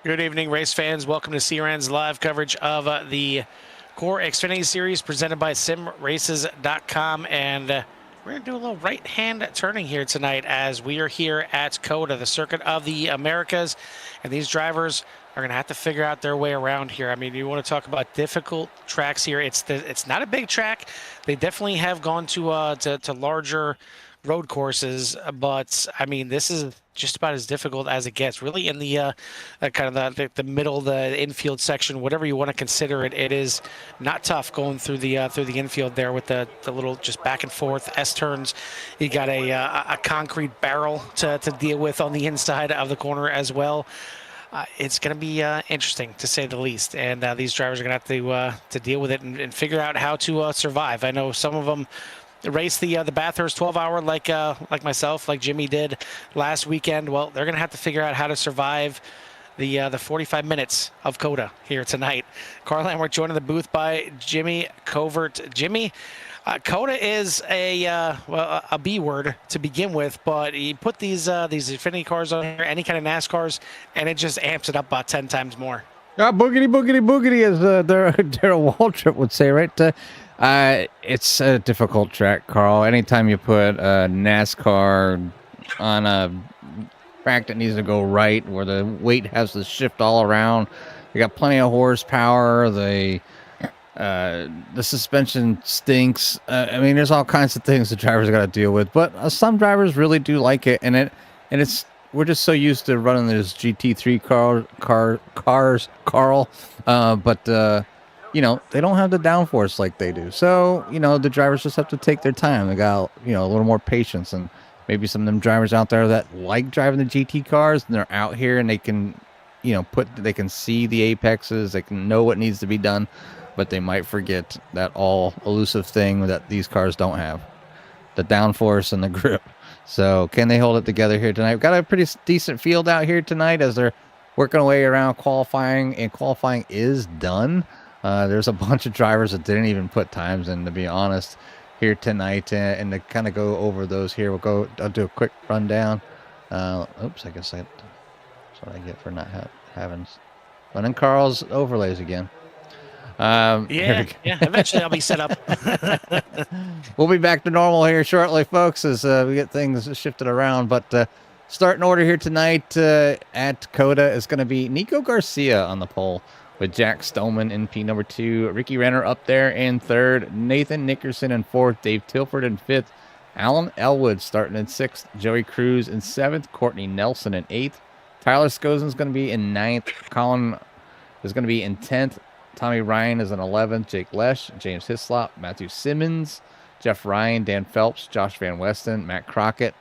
Good evening, race fans. Welcome to CRN's live coverage of the Core Xfinity Series presented by SimRaces.com. And we're going to do a little right-hand turning here tonight as we are here at Cota, the Circuit of the Americas. And these drivers are going to have to figure out their way around here. I mean, you want to talk about difficult tracks here. It's not a big track. They definitely have gone to larger road courses, but I mean, this is just about as difficult as it gets. Really, in the kind of the middle, the infield section, whatever you want to consider it, it is not tough going through the infield there with the little just back and forth S turns. You got a concrete barrel to deal with on the inside of the corner as well. It's going to be interesting, to say the least, and these drivers are going to have to deal with it and figure out how to survive. I know some of them race the Bathurst 12-hour like myself, like Jimmy did last weekend. Well, they're going to have to figure out how to survive the 45 minutes of Cota here tonight. Carl Lamrick joined in the booth by Jimmy Covert. Jimmy, Cota is a B word to begin with, but he put these Xfinity cars on here, any kind of NASCARs, and it just amps it up about 10 times more. Boogity, boogity, boogity, as Darrell Waltrip would say, right? It's a difficult track, Carl. Anytime you put a NASCAR on a track that needs to go right, where the weight has to shift all around, you got plenty of horsepower. The suspension stinks. I mean, there's all kinds of things the drivers got to deal with. But some drivers really do like it, and we're just so used to running those GT3 cars, Carl. But you know, they don't have the downforce like they do. So, you know, the drivers just have to take their time. They got, you know, a little more patience. And maybe some of them drivers out there that like driving the GT cars, and they're out here and they can, you know, they can see the apexes, they can know what needs to be done, but they might forget that all elusive thing that these cars don't have, the downforce and the grip. So can they hold it together here tonight? We've got a pretty decent field out here tonight as they're working away around qualifying, and qualifying is done. There's a bunch of drivers that didn't even put times in, to be honest, here tonight. And to kind of go over those here, I'll do a quick rundown. Oops, I guess that's what I get for not having running Carl's overlays again. Yeah, eventually I'll be set up. We'll be back to normal here shortly, folks, as we get things shifted around. But starting order here tonight at Cota is going to be Nico Garcia on the pole, with Jack Stoneman in P number 2, Ricky Renner up there in 3rd, Nathan Nickerson in 4th, Dave Tilford in 5th, Alan Elwood starting in 6th, Joey Cruz in 7th, Courtney Nelson in 8th, Tyler Skozen's going to be in 9th, Colin is going to be in 10th, Tommy Ryan is in 11th, Jake Lesh, James Hislop, Matthew Simmons, Jeff Ryan, Dan Phelps, Josh Van Westen, Matt Crockett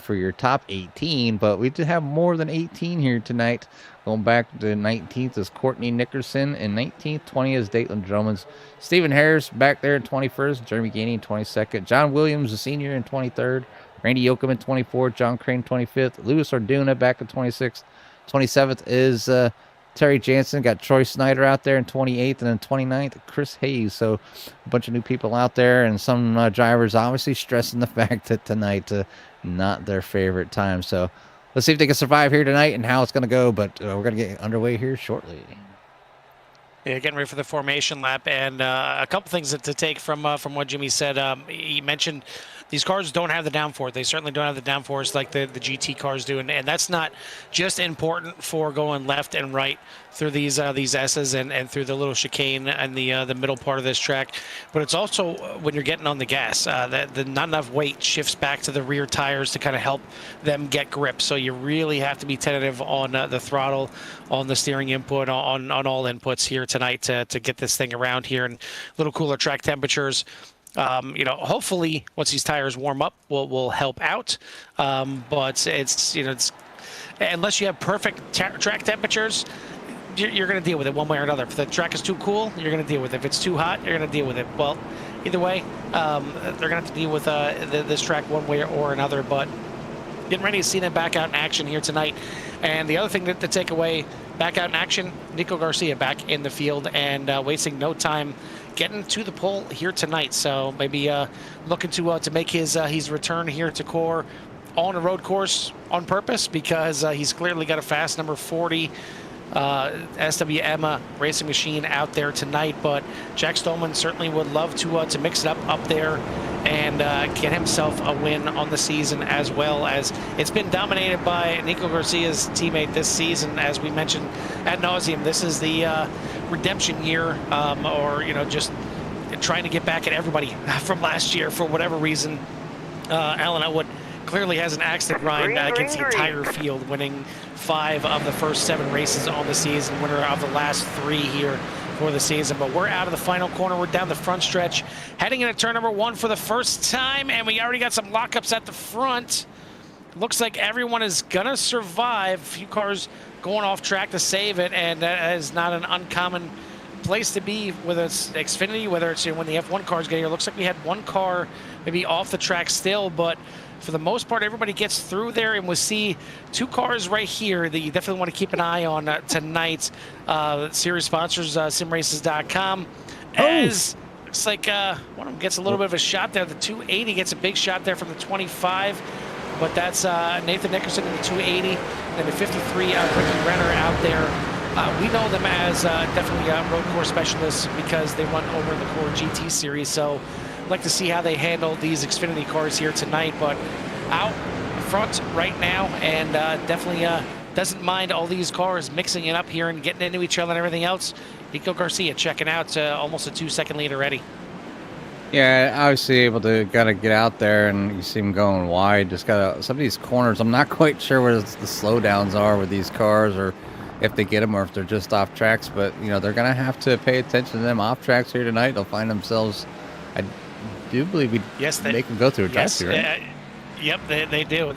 for your top 18, but we did have more than 18 here tonight. Going back to 19th is Courtney Nickerson, and 19th, 20th is Dayton Dromans. Stephen Harris back there in 21st, Jeremy Gainey in 22nd, John Williams, a senior, in 23rd, Randy Yoakum in 24th, John Crane 25th, Louis Orduna back in 26th, 27th is Terry Jansen, got Troy Snyder out there in 28th, and then 29th, Chris Hayes. So a bunch of new people out there, and some drivers obviously stressing the fact that tonight not their favorite time. So let's see if they can survive here tonight and how it's going to go, but we're going to get underway here shortly. Yeah, getting ready for the formation lap, and a couple things to take from what Jimmy said. He mentioned these cars don't have the downforce. They certainly don't have the downforce like the GT cars do, and that's not just important for going left and right through these S's and through the little chicane and the middle part of this track, but it's also when you're getting on the gas, the not enough weight shifts back to the rear tires to kind of help them get grip. So you really have to be tentative on the throttle, on the steering input, on all inputs here tonight to get this thing around here, and a little cooler track temperatures. You know, hopefully once these tires warm up, will help out. But it's unless you have perfect track temperatures, you're going to deal with it one way or another. If the track is too cool, you're going to deal with it. If it's too hot, you're going to deal with it. Well, either way, they're going to have to deal with this track one way or another. But getting ready to see them back out in action here tonight. And the other thing to take away, back out in action, Nico Garcia back in the field and wasting no time getting to the pole here tonight. So maybe looking to make his return here to Core on a road course on purpose, because he's clearly got a fast number 40 SWM racing machine out there tonight, but Jack Stolman certainly would love to mix it up there and get himself a win on the season, as well as it's been dominated by Nico Garcia's teammate this season. As we mentioned ad nauseum, this is the redemption year, or just trying to get back at everybody from last year for whatever reason. Alan Elwood clearly has an axe to grind against the entire field, winning 5 of the first 7 races on the season, winner of the last 3 here for the season. But we're out of the final corner. We're down the front stretch, heading into turn number 1 for the first time, and we already got some lockups at the front. Looks like everyone is gonna survive. A few cars going off track to save it, and that is not an uncommon place to be, whether it's Xfinity, whether it's when the F1 cars get here. Looks like we had one car maybe off the track still, but for the most part, everybody gets through there, and we'll see 2 cars right here that you definitely want to keep an eye on tonight. Series sponsors, simraces.com. As looks like one of them gets a little bit of a shot there. The 280 gets a big shot there from the 25, but that's Nathan Nickerson in the 280, and the 53, Ricky Renner out there. We know them as definitely road course specialists because they run over in the Core GT series. So I'd like to see how they handle these Xfinity cars here tonight. But out front right now, and definitely doesn't mind all these cars mixing it up here and getting into each other and everything else. Nico Garcia checking out almost a 2-second lead already. Yeah, obviously able to gotta get out there, and you see him going wide. Just gotta, some of these corners, I'm not quite sure where the slowdowns are with these cars, or if they get them, or if they're just off tracks. But they're gonna have to pay attention to them off tracks here tonight. They'll find themselves. I do believe we make them go through a drive-through. Right? Yep, they do.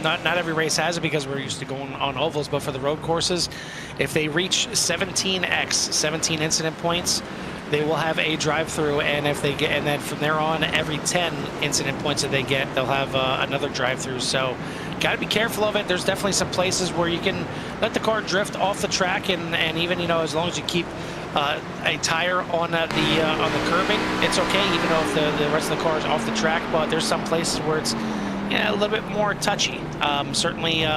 Not every race has it because we're used to going on ovals, but for the road courses, if they reach 17 incident points, they will have a drive-through, and if they get, and then from there on, every 10 incident points that they get, they'll have another drive-through. So, got to be careful of it. There's definitely some places where you can let the car drift off the track, and even as long as you keep a tire on the curbing, it's okay, even though if the rest of the car is off the track. But there's some places where it's a little bit more touchy. Certainly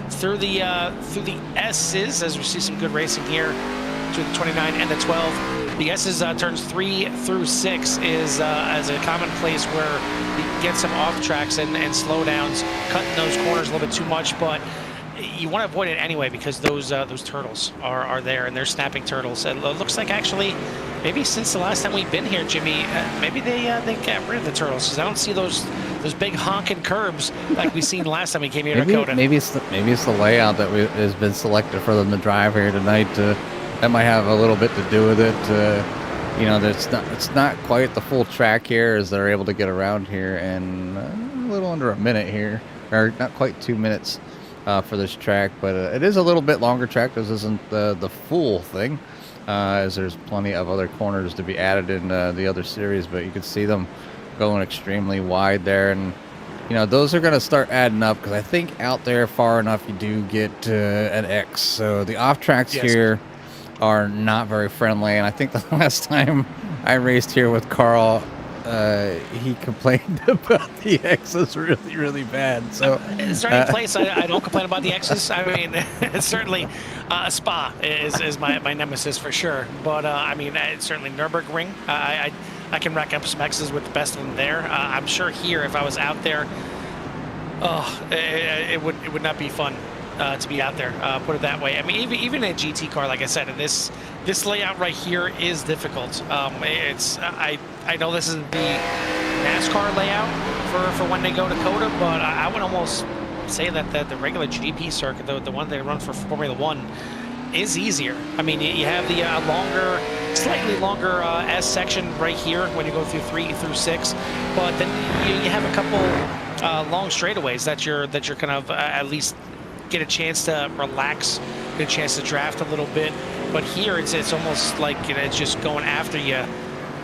through the S's, as we see some good racing here, to the 29 and the 12. The S's turns 3 through 6 is as a common place where you can get some off tracks and slowdowns, cutting those corners a little bit too much, but you want to avoid it anyway because those turtles are there, and they're snapping turtles. It looks like actually maybe since the last time we've been here, Jimmy, maybe they got rid of the turtles, because I don't see those big honking curbs like we seen last time we came here to Cota. Maybe it's the layout that has been selected for them to drive here tonight. That might have a little bit to do with it. It's not quite the full track here as they're able to get around here in a little under a minute here, or not quite 2 minutes for this track, but it is a little bit longer track. This isn't the full thing, as there's plenty of other corners to be added in the other series, but you can see them going extremely wide there, and those are going to start adding up, because I think out there far enough you do get an X. So the off tracks here are not very friendly, and I think the last time I raced here with Carl, he complained about the X's really, really bad. So is there any place I don't complain about the X's? I mean, it's certainly Spa is my nemesis for sure, but it's certainly Nürburgring. I can rack up some X's with the best of them there. I'm sure here, if I was out there, it would not be fun to be out there, put it that way. I mean, even a GT car, like I said, and this layout right here is difficult. I know this is the NASCAR layout for when they go to Cota, but I would almost say that the regular GP circuit, the one they run for Formula One, is easier. I mean, you have the slightly longer S section right here when you go through 3 through 6, but then you have a couple long straightaways that you're kind of at least get a chance to relax, get a chance to draft a little bit. But here it's almost like it's just going after you,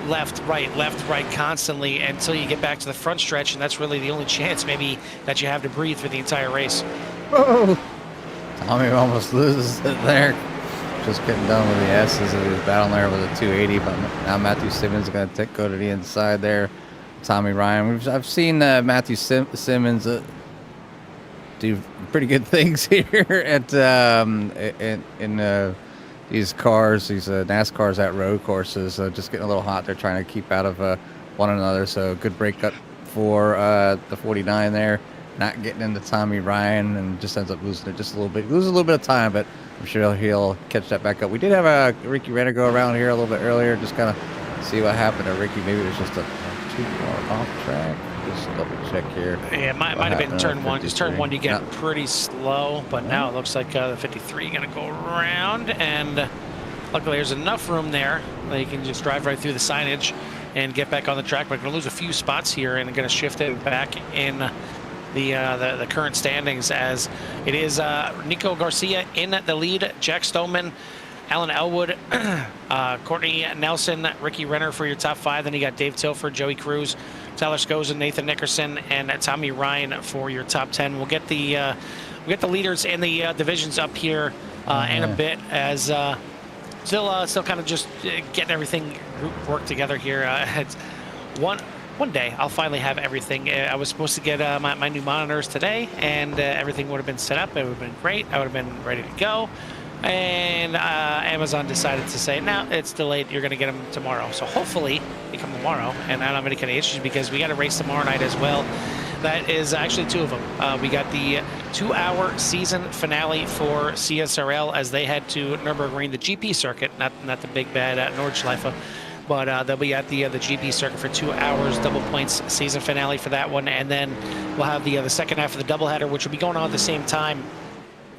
left, right constantly until you get back to the front stretch, and that's really the only chance maybe that you have to breathe for the entire race. Whoa! Tommy almost loses it there. Just getting done with the S's, and he was battling there with a 280, but now Matthew Simmons is going to go to the inside there. Tommy Ryan. I've seen Matthew Simmons do pretty good things here at in these cars, these NASCARs at road courses. Just getting a little hot. They're trying to keep out of one another. So good breakup for the 49 there. Not getting into Tommy Ryan and just ends up losing it just a little bit. Loses a little bit of time, but I'm sure he'll catch that back up. We did have Ricky Renner go around here a little bit earlier, just kind of see what happened to Ricky. Maybe it was just a too far off track. Just double check here. Yeah, it might have been turn 1. Because turn 1 you get pretty slow, but now it looks like the 53 going to go around, and luckily there's enough room there that you can just drive right through the signage and get back on the track. But going to lose a few spots here and going to shift it back in the current standings, as it is Nico Garcia in the lead, Jack Stoneman, Alan Elwood, Courtney Nelson, Ricky Renner for your top 5. Then you got Dave Tilford, Joey Cruz, Tyler Scozen, Nathan Nickerson, and Tommy Ryan for your top 10. We'll get the leaders in the divisions up here in a bit, as still kind of just getting everything worked together here. It's one day I'll finally have everything. I was supposed to get my new monitors today, and everything would have been set up. It would have been great. I would have been ready to go. And Amazon decided to say, no, it's delayed. You're going to get them tomorrow. So hopefully they come tomorrow, and I don't have any kind of issues, because we got a race tomorrow night as well. That is actually 2 of them. We got the 2-hour season finale for CSRL as they head to Nürburgring, the GP circuit, not the big bad Nordschleife. But they'll be at the GP circuit for 2 hours, double points season finale for that one. And then we'll have the second half of the doubleheader, which will be going on at the same time.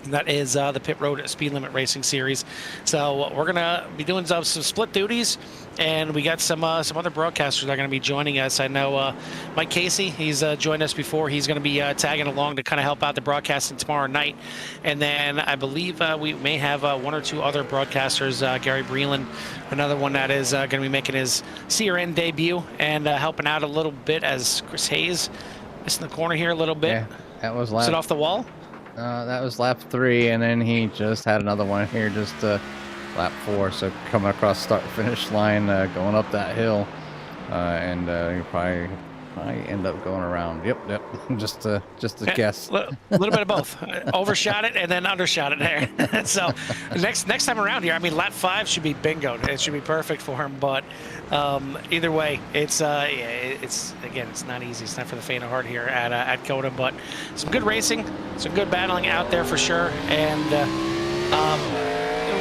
And that is the Pit Road Speed Limit Racing Series. So we're going to be doing some split duties, and we got some other broadcasters that are going to be joining us. I know Mike Casey, he's joined us before. He's going to be tagging along to kind of help out the broadcasting tomorrow night. And then I believe we may have 1 or 2 other broadcasters. Gary Breland, another one that is going to be making his CRN debut and helping out a little bit, as Chris Hayes is in the corner here a little bit. Yeah, that was lap. Is it off the wall? That was lap 3, and then he just had another one here, just lap 4. So coming across start-finish line, going up that hill, and you probably end up going around. Yep. just a guess. A little bit of both. Overshot it and then undershot it there. So next time around here, I mean, lap 5 should be bingo. It should be perfect for him. But either way, it's again, it's not easy. It's not for the faint of heart here at Cota. But some good racing, some good battling out there for sure. And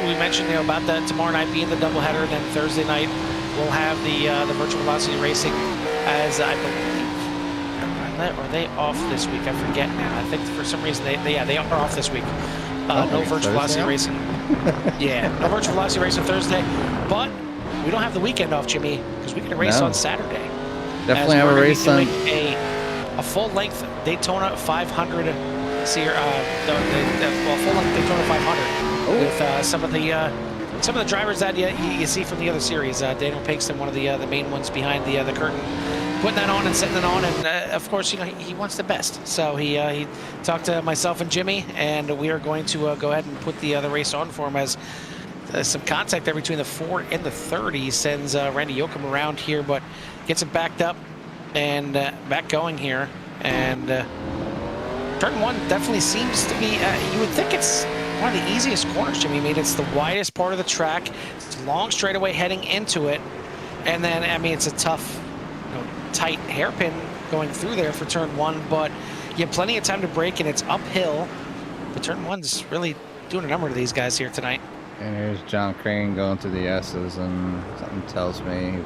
we mentioned about that tomorrow night being the doubleheader, and then Thursday night we'll have the virtual velocity racing. As I believe, are they off this week? I forget now. I think for some reason they are off this week. No virtual velocity racing. Yeah, no virtual velocity racing Thursday. But we don't have the weekend off, Jimmy, because we get a race on Saturday. Definitely have a race on. A full-length Daytona 500 full-length Daytona 500 with some of the drivers that you see from the other series. Daniel Pinkston, one of the main ones behind the curtain, putting that on and setting it on, and of course, he wants the best. So he talked to myself and Jimmy, and we are going to go ahead and put the race on for him, as some contact there between the 4 and the 30 sends Randy Yoakum around here, but gets it backed up and back going here. And turn 1 definitely seems to be, you would think it's one of the easiest corners, Jimmy. I mean, it's the widest part of the track. It's a long straightaway heading into it. And then, I mean, it's a tough, tight hairpin going through there for turn 1, but you have plenty of time to brake, and it's uphill. But turn 1's really doing a number to these guys here tonight. And here's John Crane going through the S's, and something tells me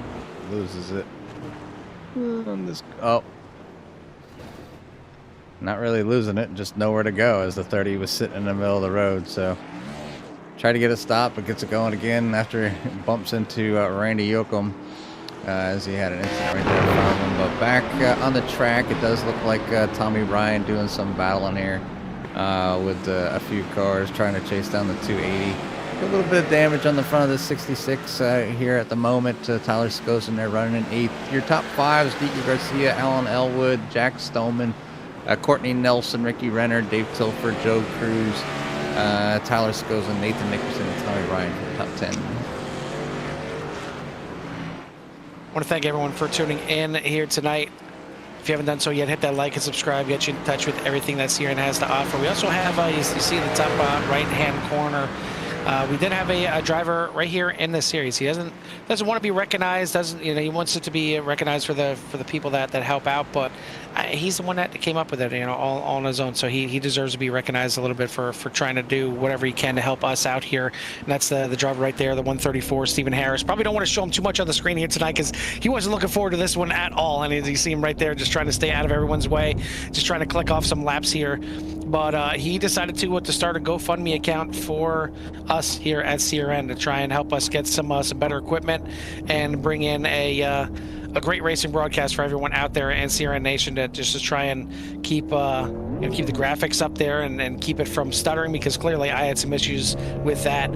he loses it. Not really losing it, just nowhere to go, as the 30 was sitting in the middle of the road. So try to get it stopped, but gets it going again after it bumps into Randy Yoakum, as he had an incident right there from him. But back on the track, it does look like Tommy Ryan doing some battling here with a few cars trying to chase down the 280. A little bit of damage on the front of the 66 here at the moment. Tyler Scozen there running in 8th. Your top 5 is Nico Garcia, Alan Elwood, Jack Stoneman, Courtney Nelson, Ricky Renner, Dave Tilford, Joe Cruz, Tyler Scozen, Nathan Nickerson, and Tommy Ryan for the top 10. I want to thank everyone for tuning in here tonight. If you haven't done so yet, hit that like and subscribe. Get you in touch with everything that CRN has to offer. We also have, you see in the top right-hand corner, we did have a driver right here in this series. He doesn't want to be recognized. He wants it to be recognized for the people that help out. But he's the one that came up with it, all on his own. So he deserves to be recognized a little bit for trying to do whatever he can to help us out here. And that's the driver right there, the 134, Stephen Harris. Probably don't want to show him too much on the screen here tonight because he wasn't looking forward to this one at all. And you see him right there, just trying to stay out of everyone's way, just trying to click off some laps here. But he decided to start a GoFundMe account for us here at CRN to try and help us get some better equipment and bring in a great racing broadcast for everyone out there in CRN Nation to try and keep keep the graphics up there and keep it from stuttering, because clearly I had some issues with that.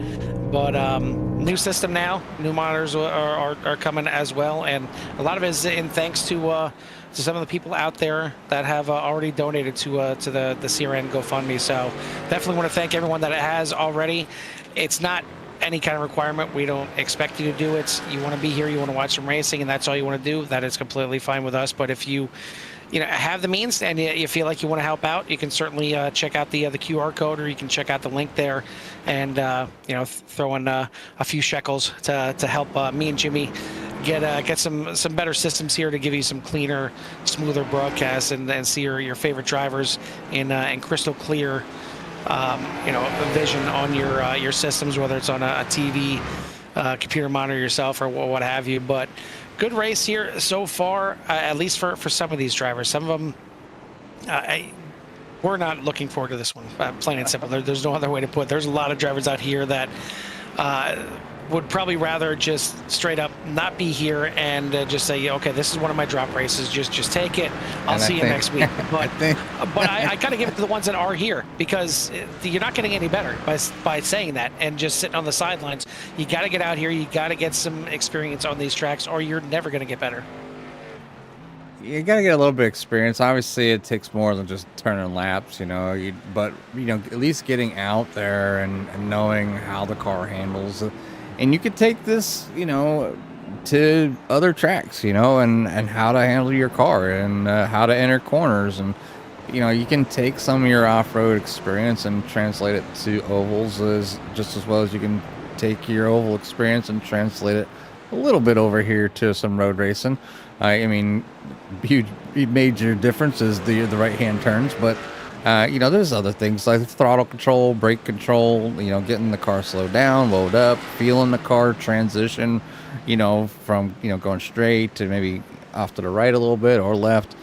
But new system now, new monitors are coming as well, and a lot of it is in thanks to some of the people out there that have already donated to the CRN GoFundMe. So definitely want to thank everyone that has already. It's not any kind of requirement. We don't expect you to do it. You want to be here, you want to watch some racing, and that's all you want to do. That is completely fine with us. But if you have the means and you feel like you want to help out, you can certainly check out the QR code, or you can check out the link there and throw in a few shekels to help me and Jimmy get some better systems here to give you some cleaner, smoother broadcasts and see your favorite drivers in crystal clear vision on your systems, whether it's on a TV, computer monitor yourself, or what have you. But good race here so far, at least for some of these drivers. Some of them, we're not looking forward to this one, plain and simple. There's no other way to put it. There's a lot of drivers out here that would probably rather just straight up not be here and just say, okay, this is one of my drop races. Just take it. I'll see you next week. But I got to give it to the ones that are here, because you're not getting any better by saying that and just sitting on the sidelines. You got to get out here. You got to get some experience on these tracks, or you're never going to get better. You got to get a little bit of experience. Obviously, it takes more than just turning laps, but at least getting out there and knowing how the car handles. And you could take this, to other tracks, and how to handle your car and how to enter corners. And, you can take some of your off-road experience and translate it to ovals just as well as you can take your oval experience and translate it a little bit over here to some road racing. Huge major difference is the right-hand turns, but there's other things like throttle control, brake control, getting the car slowed down, load up, feeling the car transition, from, going straight to maybe off to the right a little bit or left,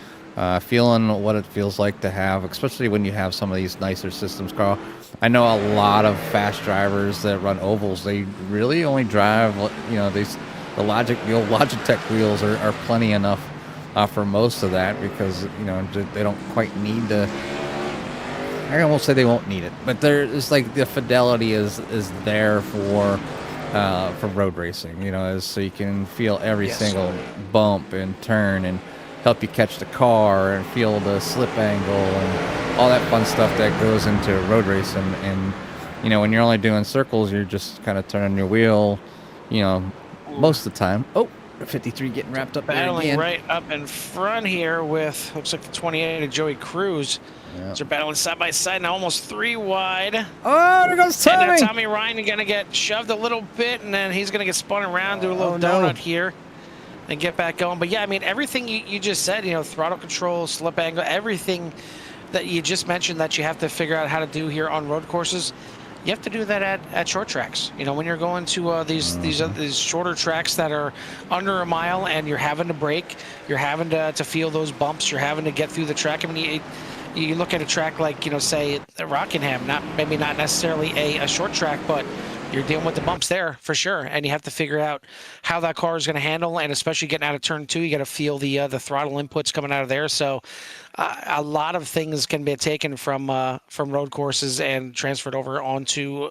feeling what it feels like to have, especially when you have some of these nicer systems, Carl. I know a lot of fast drivers that run ovals, they really only drive, the old Logitech wheels are plenty enough for most of that, because, they don't quite need to. I won't say they won't need it, but it's like the fidelity is there for road racing, so you can feel every single bump and turn and help you catch the car and feel the slip angle and all that fun stuff that goes into road racing. And, when you're only doing circles, you're just kind of turning your wheel, most of the time. Oh, 53 getting wrapped up battling there again. Right up in front here with, looks like the 28 of Joey Cruz. Yep. They're battling side by side now, almost 3 wide. Oh, there goes Tommy. And Tommy Ryan going to get shoved a little bit, and then he's going to get spun around, do a little donut here, and get back going. But yeah, everything you just said, throttle control, slip angle, everything that you just mentioned that you have to figure out how to do here on road courses, you have to do that at short tracks. When you're going to these shorter tracks that are under a mile, and you're having to brake, you're having to feel those bumps, you're having to get through the track. You look at a track like, say Rockingham, maybe not necessarily a short track, but you're dealing with the bumps there for sure, and you have to figure out how that car is going to handle, and especially getting out of turn 2, you got to feel the throttle inputs coming out of there. So a lot of things can be taken from road courses and transferred over onto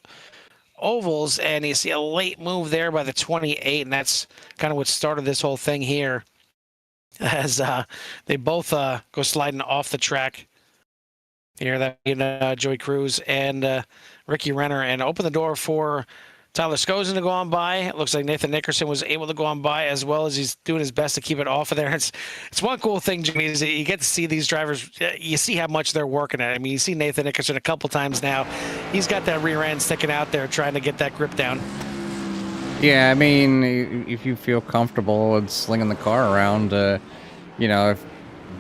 ovals, and you see a late move there by the 28, and that's kind of what started this whole thing here, as they both go sliding off the track. Here, that Joey Cruz and Ricky Renner, and open the door for Tyler Skosen to go on by. It looks like Nathan Nickerson was able to go on by as well as he's doing his best to keep it off of there. It's one cool thing, Jimmy, is that you get to see these drivers. You see how much they're working at. I mean, you see Nathan Nickerson a couple times now. He's got that rear end sticking out there trying to get that grip down. Yeah, I mean, if you feel comfortable with slinging the car around, you know,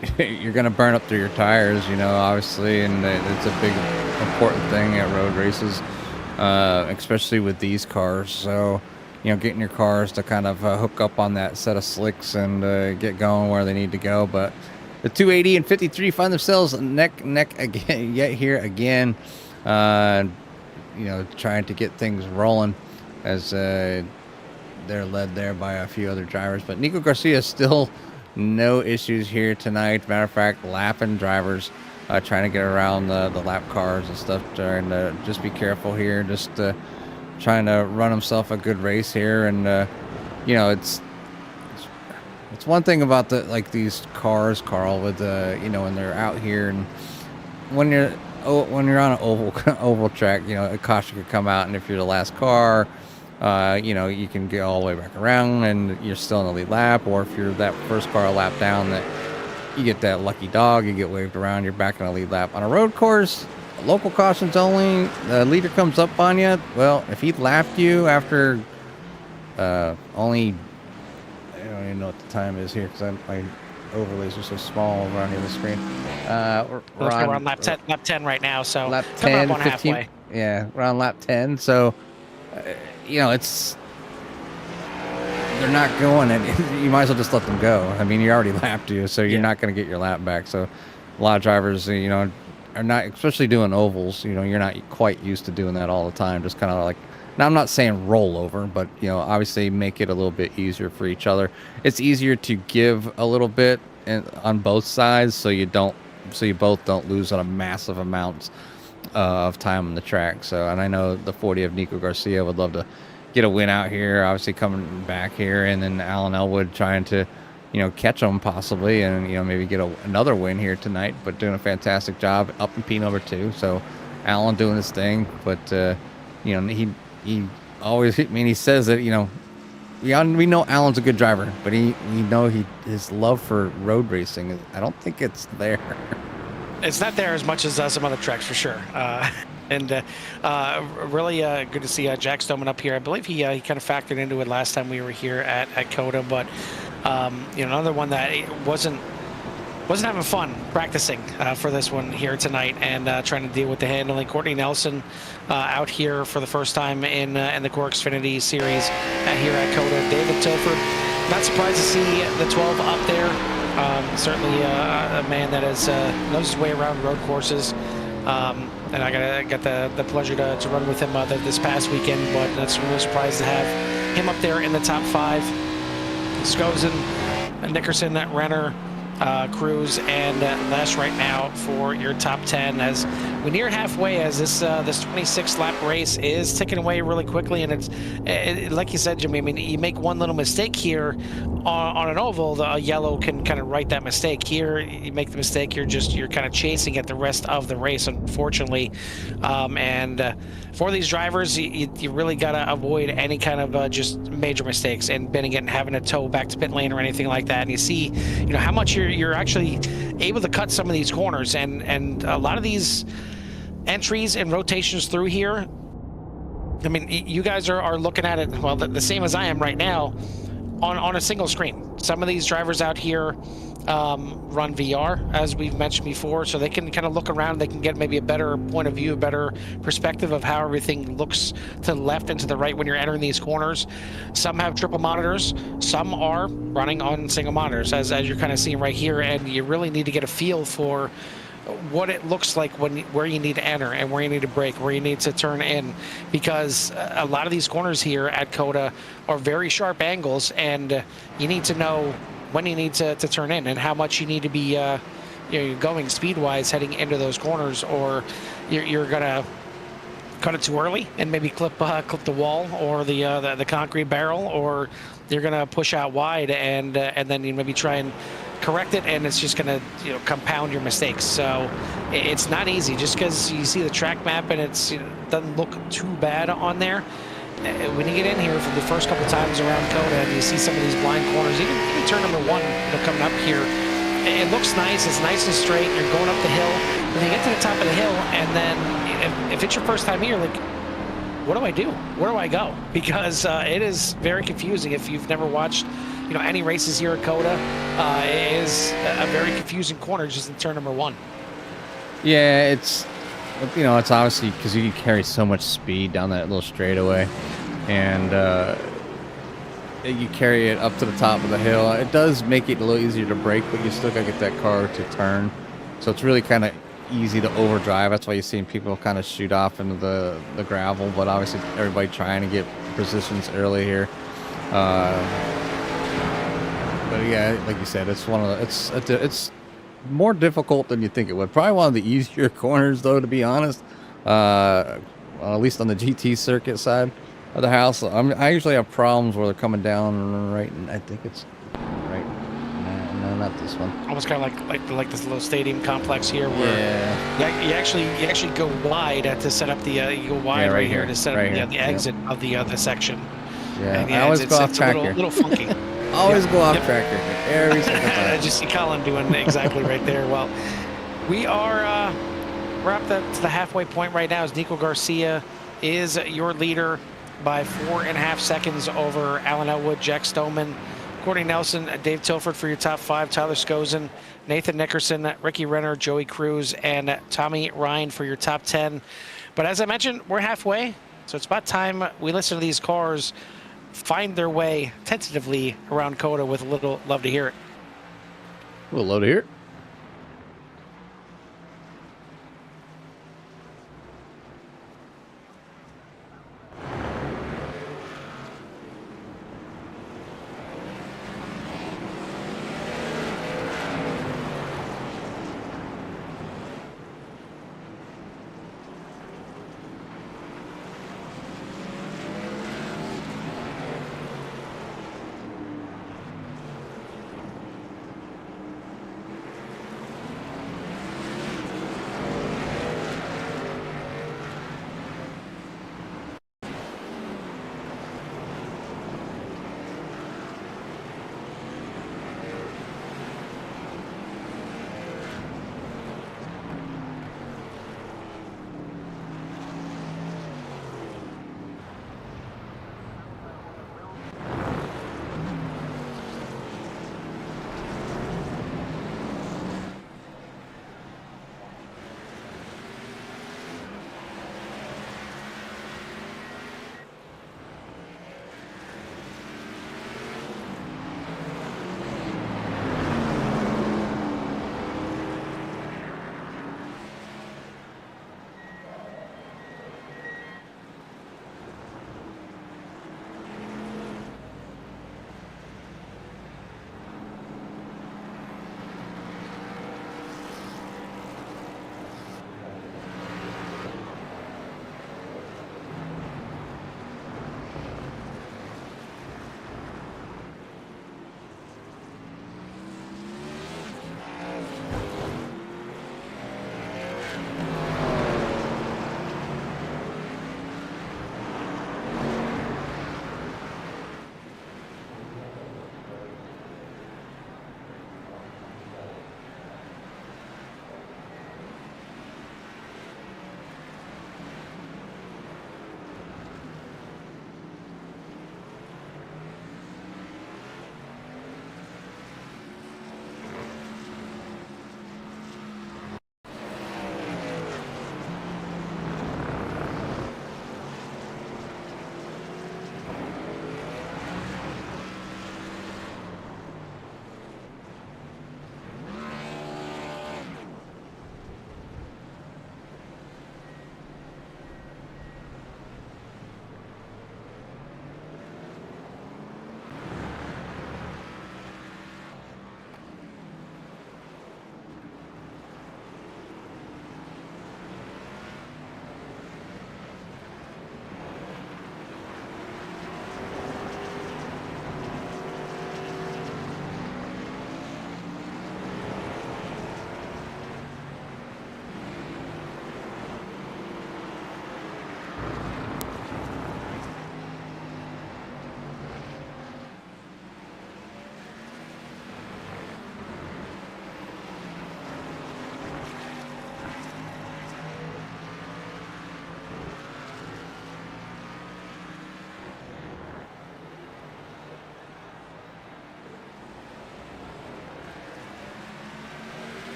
if you're going to burn up through your tires, you know, obviously, and it's a big, important thing at road races, especially with these cars. So, you know, getting your cars to kind of hook up on that set of slicks and get going where they need to go. But the 280 and 53 find themselves neck again, yet here again, you know, trying to get things rolling as they're led there by a few other drivers. But Nico Garcia still no issues here tonight. Matter of fact, lapping drivers, trying to get around the lap cars and stuff, trying to just be careful here, just trying to run himself a good race here. And you know, it's one thing about these cars, Carl, with you know, when they're out here and when you're on an oval track, you know, a caution could come out, and if you're the last car, you know, you can get all the way back around and you're still in the lead lap. Or if you're that first car a lap down, that you get that lucky dog, you get waved around, you're back in a lead lap. On a road course, local cautions only, the leader comes up on you. Well, if he lapped you after only, I don't even know what the time is here because my overlays are so small around here the screen. We're on lap 10 right now, so lap coming 10, up on 15, halfway. Yeah, we're on lap 10, so you know, they're not going, and you might as well just let them go. I mean, you already lapped you, so you're not going to get your lap back. So a lot of drivers, you know, are not, especially doing ovals, you know, you're not quite used to doing that all the time. Just kind of like, now I'm not saying roll over, but, you know, obviously make it a little bit easier for each other. It's easier to give a little bit on both sides, so you both don't lose on a massive amount of time on the track. So, and I know the 40 of Nico Garcia would love to get a win out here, obviously coming back here, and then Alan Elwood trying to, you know, catch him possibly, and, you know, maybe get another win here tonight, but doing a fantastic job up in P number 2. So Alan doing his thing, but you know, he always, I mean, he says that, you know, we know Alan's a good driver, but we know his love for road racing, I don't think it's there. It's not there as much as some other tracks for sure. And really good to see Jack Stoneman up here. I believe he kind of factored into it last time we were here at Cota, but you know, another one that wasn't having fun practicing for this one here tonight, and trying to deal with the handling. Courtney Nelson out here for the first time in the Core Xfinity series here at Cota. David Tilford, not surprised to see the 12 up there. Certainly a man that knows his way around road courses. And I got the pleasure to run with him this past weekend, but that's really surprised to have him up there in the top 5. Skosen, Nickerson, Renner, Cruz, and Les right now for your top 10 as we near halfway, as this 26 lap race is ticking away really quickly. And it's like you said, Jimmy, I mean, you make one little mistake here on an oval, the yellow can kind of right that mistake. Here you make the mistake, you're kind of chasing it the rest of the race, unfortunately. And for these drivers, you really got to avoid any kind of just major mistakes and bending it and having to tow back to pit lane or anything like that. And you see, you know, how much you're actually able to cut some of these corners, and a lot of these entries and rotations through here. I mean, you guys are looking at it, well, the same as I am right now, on a single screen. Some of these drivers out here run VR, as we've mentioned before, so they can kind of look around. They can get maybe a better point of view, a better perspective of how everything looks to the left and to the right when you're entering these corners. Some have triple monitors. Some are running on single monitors, as you're kind of seeing right here, and you really need to get a feel for what it looks like where you need to enter and where you need to brake, where you need to turn in, because a lot of these corners here at Cota are very sharp angles, and you need to know when you need to turn in and how much you need to be going speed-wise heading into those corners, or you're gonna cut it too early and maybe clip the wall or the concrete barrel, or you're gonna push out wide and then you maybe try and correct it, and it's just gonna compound your mistakes. So it's not easy just because you see the track map and it doesn't look too bad on there. when you get in here for the first couple times around Cota and you see some of these blind corners, even turn number 1, coming up here, it looks nice. It's nice and straight. You're going up the hill. When you get to the top of the hill, and then if it's your first time here, like, what do I do? Where do I go? Because it is very confusing if you've never watched, any races here at Cota. It is a very confusing corner just in turn number 1. Yeah, it's obviously because you can carry so much speed down that little straightaway, and you carry it up to the top of the hill. It does make it a little easier to brake, but you still got to get that car to turn. So it's really kind of easy to overdrive. That's why you're seeing people kind of shoot off into the gravel, but obviously everybody trying to get positions early here. But yeah, like you said, it's it's more difficult than you think it would. Probably one of the easier corners, though, to be honest. At least on the GT circuit side of the house. I usually have problems where they're coming down right. I think it's right. No, not this one. Almost kind of like this little stadium complex here, where you actually go wide to set up the you go wide right here to set up the exit of the section. Yeah, I always go off track here. A little funky. Always go off track here. Every single time. I just see Colin doing exactly right there. Well, we're up to the halfway point right now as Nico Garcia is your leader by 4.5 seconds over Alan Elwood, Jack Stoneman, Courtney Nelson, Dave Tilford for your top 5, Tyler Skozen, Nathan Nickerson, Ricky Renner, Joey Cruz, and Tommy Ryan for your top 10. But as I mentioned, we're halfway, so it's about time we listen to these cars find their way tentatively around Cota with a little love to hear it. We'll love to hear it.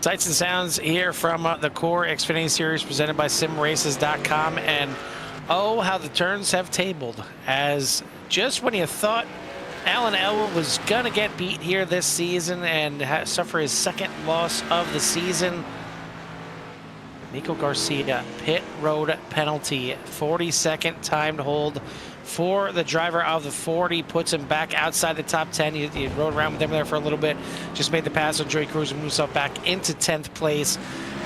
Sights and sounds here from the Core Xfinity Series presented by SimRaces.com. And oh, how the turns have tabled, as just when you thought Alan Elwood was going to get beat here this season and suffer his second loss of the season, Nico Garcia, pit road penalty, 42nd timed hold for the driver of the 40, puts him back outside the top 10. You rode around with him there for a little bit, just made the pass on Joey Cruz and moved himself back into 10th place.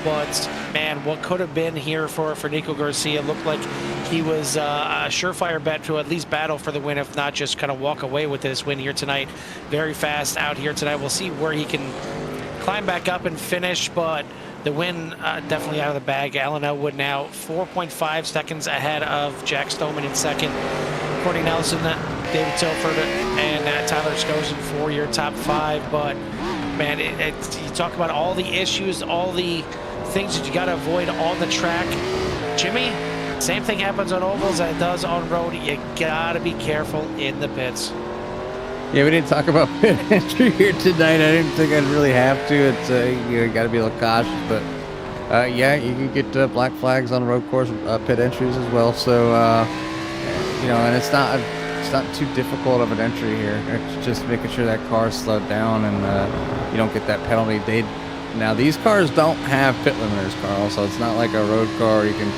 But man, what could have been here for Nico Garcia looked like he was a surefire bet to at least battle for the win, if not just kind of walk away with this win here tonight. Very fast out here tonight. We'll see where he can climb back up and finish, but the win definitely out of the bag. Alan Elwood now 4.5 seconds ahead of Jack Stoneman in second. Courtney Nelson, David Tilford, and Tyler Skosen for your top 5. But man, you talk about all the issues, all the things that you got to avoid on the track. Jimmy, same thing happens on ovals that it does on road. You got to be careful in the pits. Yeah, we didn't talk about pit entry here tonight. I didn't think I'd really have to. It's you got to be a little cautious, but yeah, you can get black flags on road course pit entries as well. So you know, and it's not too difficult of an entry here. It's just making sure that car is slowed down and you don't get that penalty. Now these cars don't have pit limiters, Carl, so it's not like a road car. You can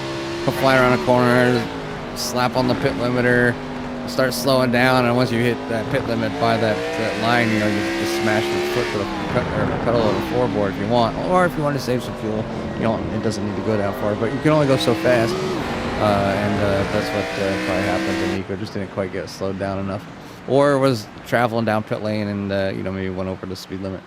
come flying around a corner, slap on the pit limiter, start slowing down, and once you hit that pit limit by that line, you know, you just smash your foot to the pedal of the floorboard if you want, or if you want to save some fuel, you don't. It doesn't need to go that far, but you can only go so fast, and that's what probably happened to Nico. Just didn't quite get slowed down enough, or was traveling down pit lane and you know, maybe went over the speed limit.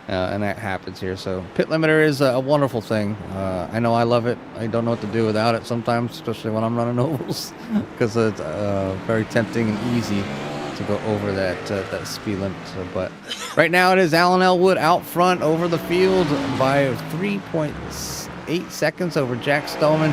And that happens here. So pit limiter is a wonderful thing. I know I love it. I don't know what to do without it sometimes, especially when I'm running ovals, because it's very tempting and easy to go over that speed limit. So, but right now it is Alan Elwood out front over the field by 3.8 seconds over Jack Stoneman.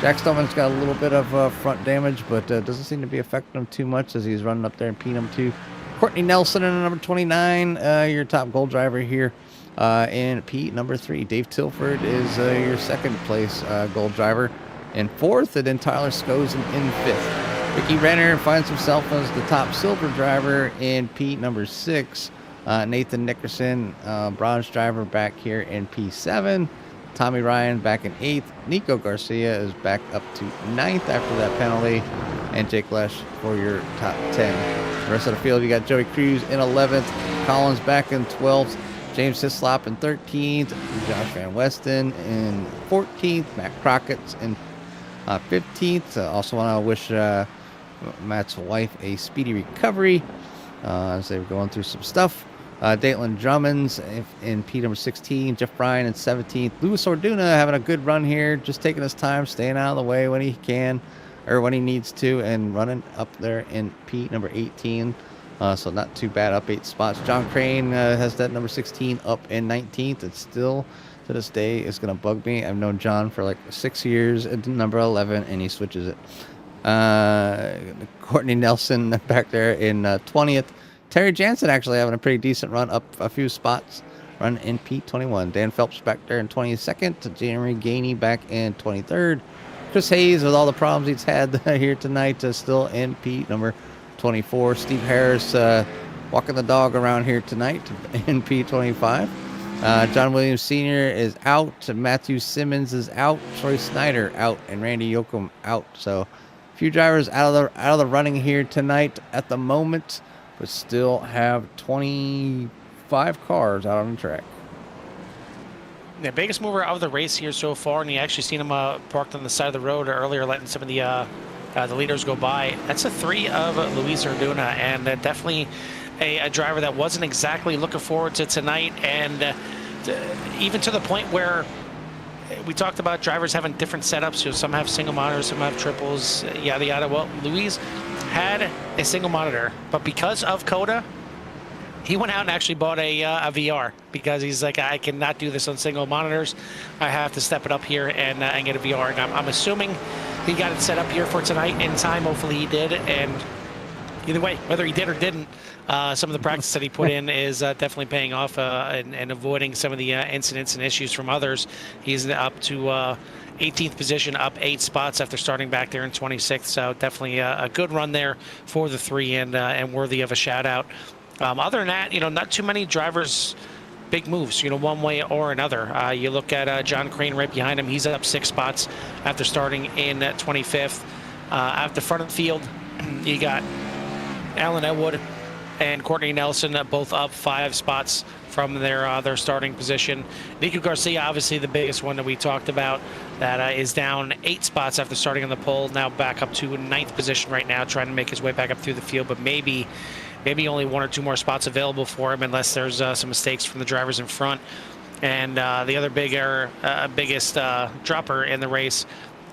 Jack Stoneman's got a little bit of front damage, but doesn't seem to be affecting him too much as he's running up there in P2. Courtney Nelson in number 29, your top goal driver here in P number 3. Dave Tilford is your second place goal driver in 4th, and then Tyler Skosen in 5th. Ricky Renner finds himself as the top silver driver in P number 6. Nathan Nickerson, bronze driver, back here in P7. Tommy Ryan back in 8th. Nico Garcia is back up to 9th after that penalty. And Jake Lesh for your top 10. The rest of the field, you got Joey Cruz in 11th. Collins back in 12th. James Hislop in 13th. Josh Van Westen in 14th. Matt Crockett's in 15th. Also want to wish Matt's wife a speedy recovery as they were going through some stuff. Datelin Drummond's in P number 16, Jeff Bryan in 17th. Luis Orduna having a good run here, just taking his time, staying out of the way when he can, or when he needs to, and running up there in P number 18. So not too bad, up 8 spots. John Crane has that number 16 up in 19th. It's still, to this day, is going to bug me. I've known John for like 6 years at number 11, and he switches it. Courtney Nelson back there in 20th. Terry Jansen actually having a pretty decent run, up a few spots, run in P21. Dan Phelps back there in 22nd. Jeremy Gainey back in 23rd. Chris Hayes, with all the problems he's had here tonight, still in P number 24. Steve Harris walking the dog around here tonight in P25. John Williams Sr. is out. Matthew Simmons is out. Troy Snyder out, and Randy Yoakum out. So a few drivers out of the running here tonight at the moment, but still have 25 cars out on the track. The biggest mover of the race here so far, and you actually seen him parked on the side of the road earlier, letting some of the leaders go by. That's a 3 of Luis Orduna, and definitely a driver that wasn't exactly looking forward to tonight, and even to the point where we talked about drivers having different setups. You know, some have single monitors, some have triples, yada yada. Well, Luis had a single monitor, but because of Cota, he went out and actually bought a VR, because he's like, I cannot do this on single monitors. I have to step it up here and get a VR. And I'm assuming he got it set up here for tonight in time. Hopefully he did. And either way, whether he did or didn't, Some of the practice that he put in is definitely paying off and avoiding some of the incidents and issues from others. He's up to 18th position, up 8 spots after starting back there in 26th. So definitely a good run there for the 3 and worthy of a shout out. Other than that, not too many drivers big moves, one way or another. You look at John Crane right behind him. He's up 6 spots after starting in 25th. At the front of the field, you got Alan Elwood and Courtney Nelson both up 5 spots from their starting position. Nico Garcia, obviously the biggest one that we talked about, that is down 8 spots after starting on the pole, now back up to 9th position right now, trying to make his way back up through the field, but maybe only 1 or 2 more spots available for him unless there's some mistakes from the drivers in front. And the other biggest dropper in the race,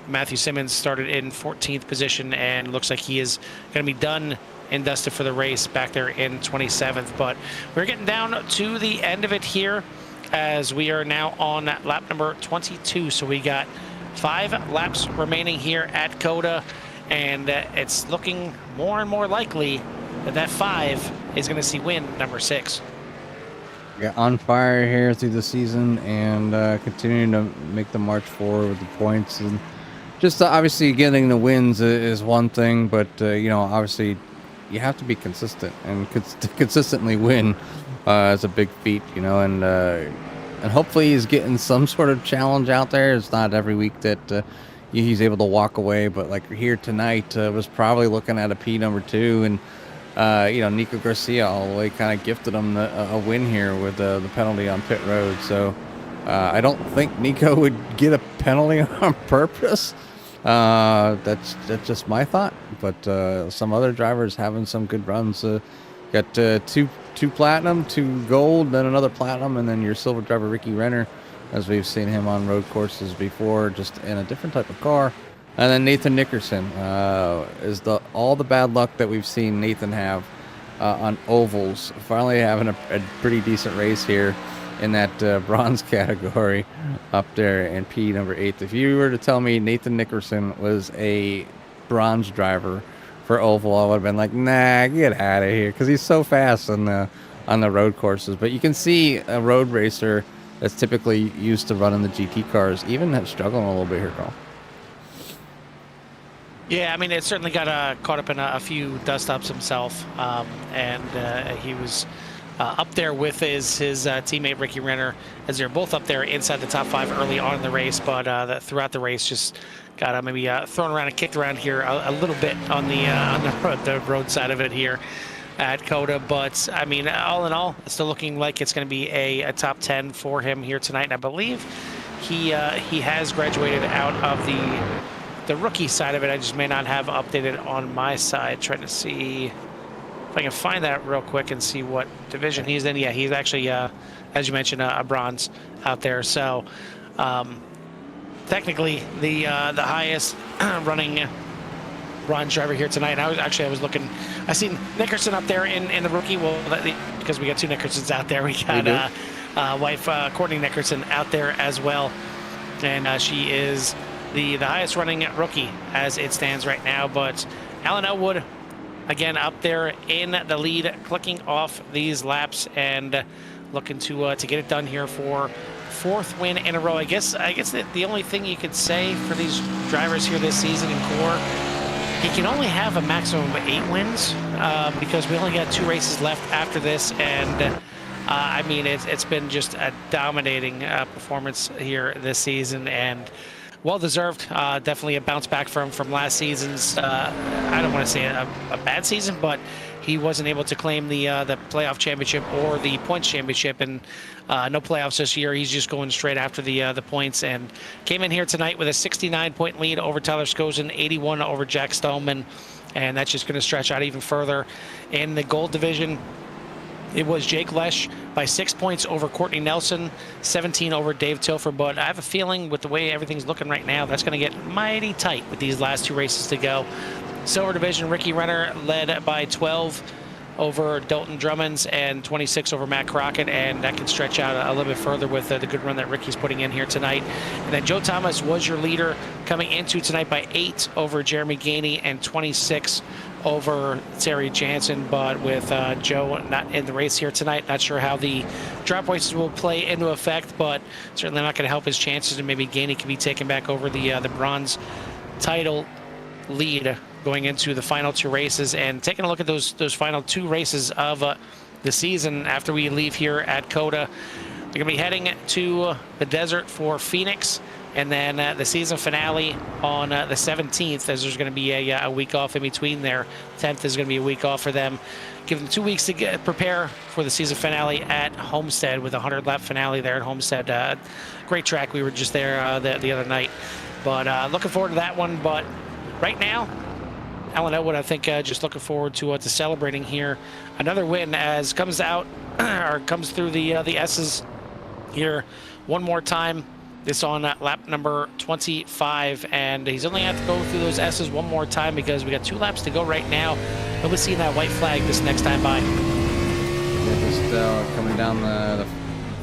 Matthew Simmons, started in 14th position and looks like he is going to be done and dusted for the race back there in 27th. But we're getting down to the end of it here as we are now on lap number 22. So we got 5 laps remaining here at Cota, and it's looking more and more likely that 5 is going to see win number 6. Yeah, on fire here through the season and continuing to make the march forward with the points. And just obviously getting the wins is one thing, but obviously you have to be consistent, and to consistently win is a big feat, and hopefully he's getting some sort of challenge out there. It's not every week that he's able to walk away, but like here tonight was probably looking at a P number 2, and Nico Garcia all the way kind of gifted him a win here with the penalty on pit road. So I don't think Nico would get a penalty on purpose. That's just my thought, but some other drivers having some good runs. Got two platinum, 2 gold, then another platinum, and then your silver driver Ricky Renner, as we've seen him on road courses before, just in a different type of car. And then Nathan Nickerson is all the bad luck that we've seen Nathan have on ovals, finally having a pretty decent race here in that bronze category up there in P number 8. If you were to tell me Nathan Nickerson was a bronze driver for oval, I would have been like, nah, get out of here, because he's so fast on the road courses. But you can see a road racer that's typically used to running the GT cars even struggling a little bit here, Carl. Yeah, I mean, it certainly got caught up in a few dust-ups himself, and he was up there with his teammate Ricky Renner, as they're both up there inside the top 5 early on in the race, but throughout the race just got maybe thrown around and kicked around here a little bit on the road side of it here at Cota. But I mean, all in all, it's still looking like it's going to be a top 10 for him here tonight, and I believe he has graduated out of the rookie side of it. I just may not have updated on my side. Trying to see if I can find that real quick and see what division he's in. Yeah, he's actually, as you mentioned, a bronze out there. So technically the highest running bronze driver here tonight. And I was looking. I seen Nickerson up there in the rookie. Well, because we got 2 Nickersons out there. We got wife Courtney Nickerson out there as well, and she is the highest running rookie as it stands right now. But Alan Elwood, again, up there in the lead, clicking off these laps and looking to get it done here for 4th win in a row. I guess the only thing you could say for these drivers here this season in Core, he can only have a maximum of 8 wins because we only got 2 races left after this, and I mean, it's been just a dominating performance here this season, and well-deserved. Definitely a bounce back from last season's, I don't want to say a bad season, but he wasn't able to claim the playoff championship or the points championship, and no playoffs this year. He's just going straight after the points, and came in here tonight with a 69-point lead over Tyler Skosen, 81 over Jack Stoneman, and that's just going to stretch out even further. In the gold division, it was Jake Lesh by 6 points over Courtney Nelson, 17 over Dave Tilford. But I have a feeling with the way everything's looking right now, that's going to get mighty tight with these last 2 races to go. Silver division, Ricky Renner led by 12 over Dalton Drummonds and 26 over Matt Crockett, and that can stretch out a little bit further with the good run that Ricky's putting in here tonight. And then Joe Thomas was your leader coming into tonight by 8 over Jeremy Gainey and 26 over Terry Jansen, but with Joe not in the race here tonight, not sure how the drop voices will play into effect, but certainly not going to help his chances, and maybe Gainey can be taken back over the bronze title lead going into the final 2 races. And taking a look at those final 2 races of the season after we leave here at Cota, they're going to be heading to the desert for Phoenix, and then the season finale on the 17th, as there's going to be a week off in between there. 10th is going to be a week off for them. Give them 2 weeks to prepare for the season finale at Homestead with a 100-lap finale there at Homestead. Great track. We were just there the other night. But looking forward to that one. But right now, Alan Elwood, I think, just looking forward to celebrating here. Another win as comes out, or comes through the S's here one more time. This on lap number 25, and he's only have to go through those S's one more time because we got 2 laps to go right now. He'll be seeing that white flag this next time by. Yeah, just coming down the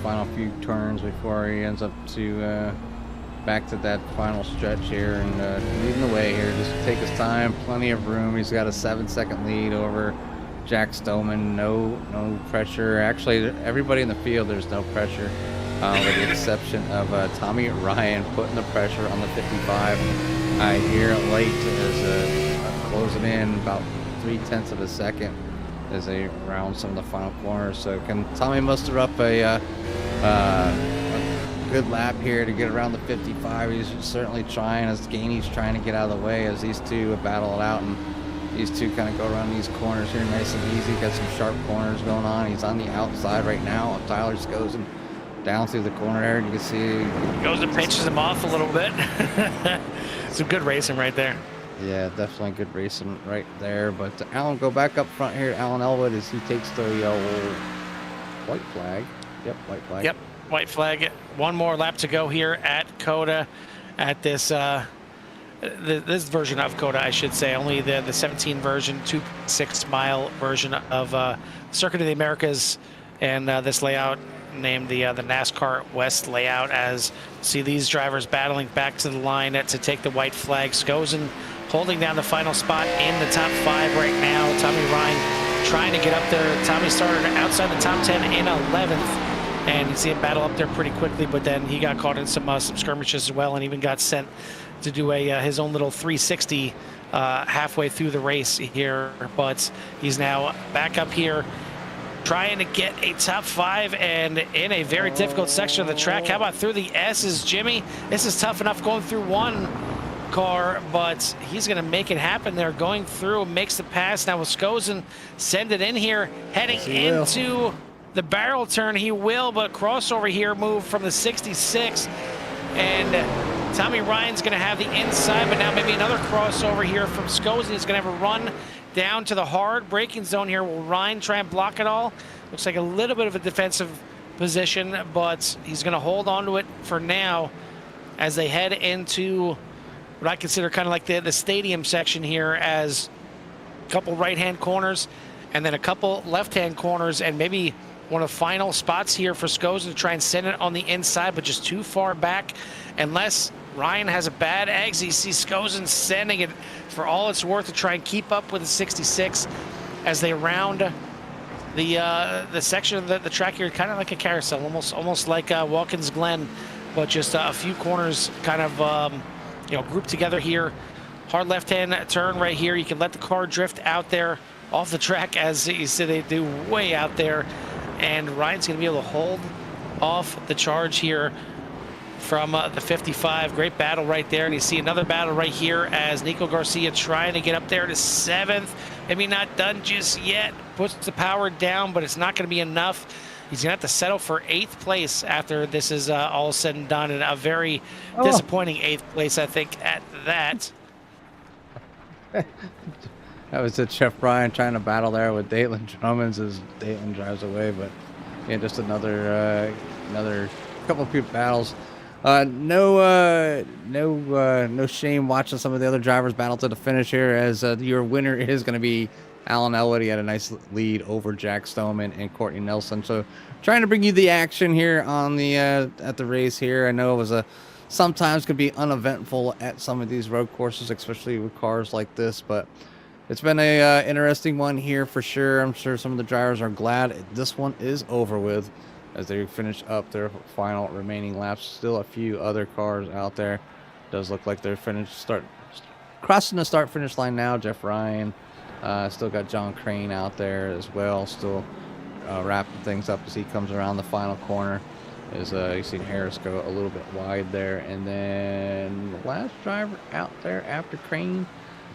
final few turns before he ends up to back to that final stretch here, and leading the way here. Just take his time, plenty of room. He's got a 7-second lead over Jack Stoneman. No pressure. Actually, everybody in the field, there's no pressure. With the exception of Tommy Ryan putting the pressure on the 55 here late as closing in about 0.3 of a second as they round some of the final corners. So can Tommy muster up a good lap here to get around the 55? He's certainly trying, as Gainey's trying to get out of the way as these two battle it out, and these two kind of go around these corners here nice and easy. Got some sharp corners going on. He's on the outside right now. Tyler Skosen down through the corner there, and you can see goes and pinches him off a little bit. Some good racing right there. Yeah, definitely good racing right there. But Alan, go back up front here. Alan Elwood, as he takes the white flag. Yep, white flag. Yep, white flag. One more lap to go here at Cota, at this this version of Cota, I should say. Only the 17 version, 2.6 mile version of Circuit of the Americas, and this layout named the NASCAR West layout, as see these drivers battling back to the line to take the white flag. Skosen holding down the final spot in the top 5 right now. Tommy Ryan trying to get up there. Tommy started outside the top 10 in 11th, and you see him battle up there pretty quickly, but then he got caught in some skirmishes as well, and even got sent to do his own little 360 halfway through the race here. But he's now back up here trying to get a top 5, and in a very difficult section of the track. How about through the S's, Jimmy? This is tough enough going through one car, but he's going to make it happen there. Going through, makes the pass. Now with Skosen, send it in here, heading into the barrel turn. He will, but crossover here, move from the 66, and Tommy Ryan's going to have the inside, but now maybe another crossover here from Skosen. He's going to have a run down to the hard braking zone here. Will Ryan try and block it all? Looks like a little bit of a defensive position, but he's going to hold on to it for now as they head into what I consider kind of like the stadium section here, as a couple right-hand corners and then a couple left-hand corners, and maybe one of the final spots here for Skosen to try and send it on the inside, but just too far back. Unless Ryan has a bad exit, you see Skosen sending it for all it's worth to try and keep up with the 66 as they round the section of the track here, kind of like a carousel, almost like Watkins Glen, but just a few corners kind of grouped together here. Hard left-hand turn right here. You can let the car drift out there off the track, as you see they do, way out there, and Ryan's going to be able to hold off the charge here from the 55. Great battle right there, and you see another battle right here as Nico Garcia trying to get up there to 7th. Maybe not done just yet. Puts the power down, but it's not going to be enough. He's going to have to settle for 8th place after this is all said and done, and a very disappointing 8th place, I think, at that. That was it, Chef Brian trying to battle there with Dayton Drummond as Dayton drives away, but yeah, just another couple of few battles. No shame watching some of the other drivers battle to the finish here, as your winner is going to be Alan Elwood. He had a nice lead over Jack Stoneman and Courtney Nelson. So trying to bring you the action here on the at the race here. I know it was sometimes could be uneventful at some of these road courses, especially with cars like this, but It's been a interesting one here for sure. I'm sure some of the drivers are glad this one is over with as they finish up their final remaining laps. Still a few other cars out there. Does look like they're crossing the start finish line now. Jeff Ryan, still got John Crane out there as well. Still wrapping things up as he comes around the final corner. As you see Harris go a little bit wide there, and then the last driver out there after Crane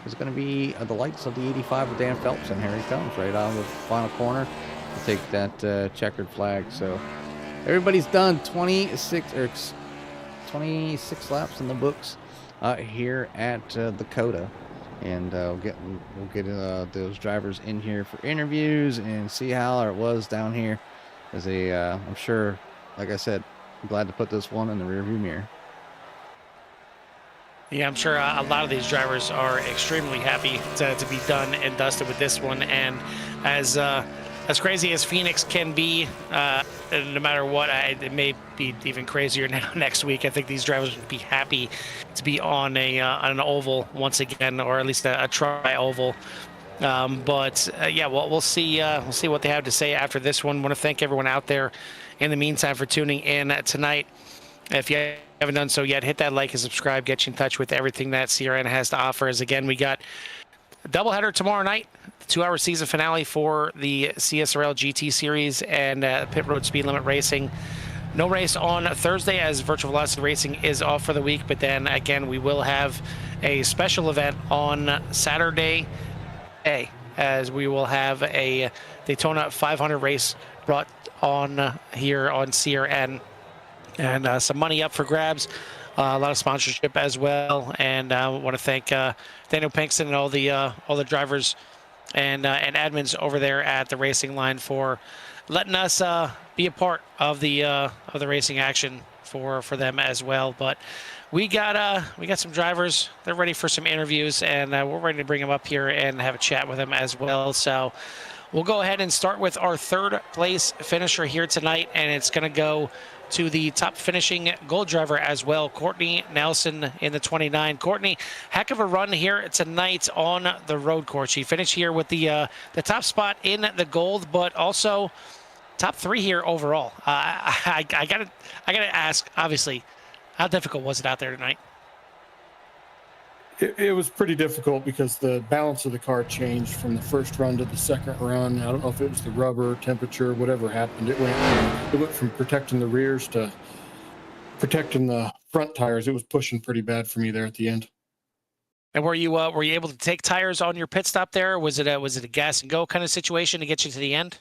is going to be the lights of the 85 of Dan Phelps, and here he comes right out of the final corner to take that checkered flag. So everybody's done 26 laps in the books here at the Cota, and we'll get those drivers in here for interviews and see how it was down here. As I'm sure, like I said, I'm glad to put this one in the rearview mirror. Yeah, I'm sure a lot of these drivers are extremely happy to be done and dusted with this one. And as crazy as Phoenix can be, no matter what, it may be even crazier now next week. I think these drivers would be happy to be on an oval once again, or at least a tri-oval. Yeah, we'll see what they have to say after this one. Want to thank everyone out there in the meantime for tuning in tonight. If you haven't done so yet, hit that like and subscribe. Get you in touch with everything that CRN has to offer. As again, we got a doubleheader tomorrow night, the 2-hour season finale for the CSRL GT Series and Pit Road Speed Limit Racing. No race on Thursday as Virtual Velocity Racing is off for the week, but then again, we will have a special event on Saturday, as we will have a Daytona 500 race brought on here on CRN. And some money up for grabs, a lot of sponsorship as well. And I want to thank Daniel Pinkston and all the drivers and admins over there at the racing line for letting us be a part of the racing action for them as well. But we got some drivers. They're ready for some interviews, and we're ready to bring them up here and have a chat with them as well. So we'll go ahead and start with our third place finisher here tonight, and it's going to go to the top finishing gold driver as well, Courtney Nelson in the 29. Courtney, heck of a run here tonight on the road course. She finished here with the top spot in the gold, but also top 3 here overall. I gotta ask, obviously, how difficult was it out there tonight? It was pretty difficult because the balance of the car changed from the first run to the second run. I don't know if it was the rubber, temperature, whatever happened. It went from protecting the rears to protecting the front tires. It was pushing pretty bad for me there at the end. And were you able to take tires on your pit stop there? Or was it a gas and go kind of situation to get you to the end?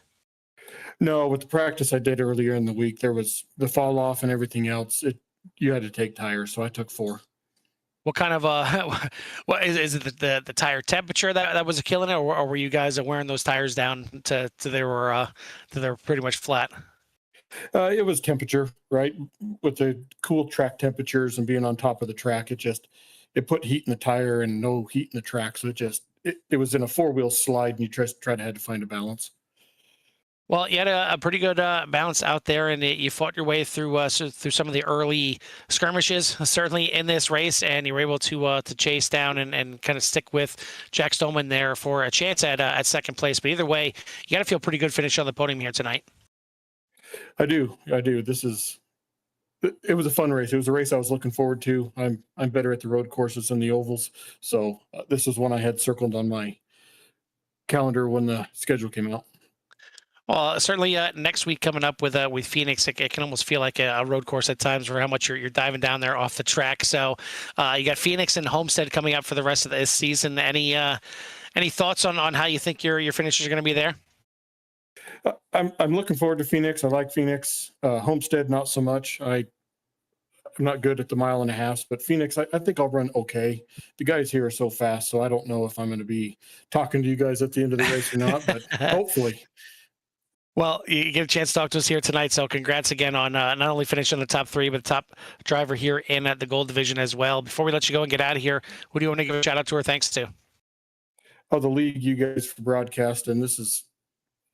No, with the practice I did earlier in the week, there was the fall off and everything else. You had to take tires, so I took 4. What kind of what is it the tire temperature that was killing it, or were you guys wearing those tires down to they were pretty much flat? It was temperature, right? With the cool track temperatures and being on top of the track, it put heat in the tire and no heat in the track, so it was in a 4-wheel slide, and you had to find a balance. Well, you had a pretty good balance out there, and you fought your way through some of the early skirmishes, certainly in this race, and you were able to chase down and kind of stick with Jack Stoneman there for a chance at second place. But either way, you got to feel pretty good finish on the podium here tonight. I do. It was a fun race. It was a race I was looking forward to. I'm better at the road courses than the ovals, so this is one I had circled on my calendar when the schedule came out. Well, certainly next week coming up with Phoenix, it can almost feel like a road course at times for how much you're diving down there off the track. So you got Phoenix and Homestead coming up for the rest of this season. Any thoughts on how you think your finishers are going to be there? I'm looking forward to Phoenix. I like Phoenix. Homestead, not so much. I'm not good at the 1.5 miles, but Phoenix, I think I'll run okay. The guys here are so fast, so I don't know if I'm going to be talking to you guys at the end of the race or not, but hopefully. Well, you get a chance to talk to us here tonight, so congrats again on not only finishing the top 3, but the top driver here in the gold division as well. Before we let you go and get out of here, who do you want to give a shout out to or thanks to? Oh, the league, you guys for broadcast, and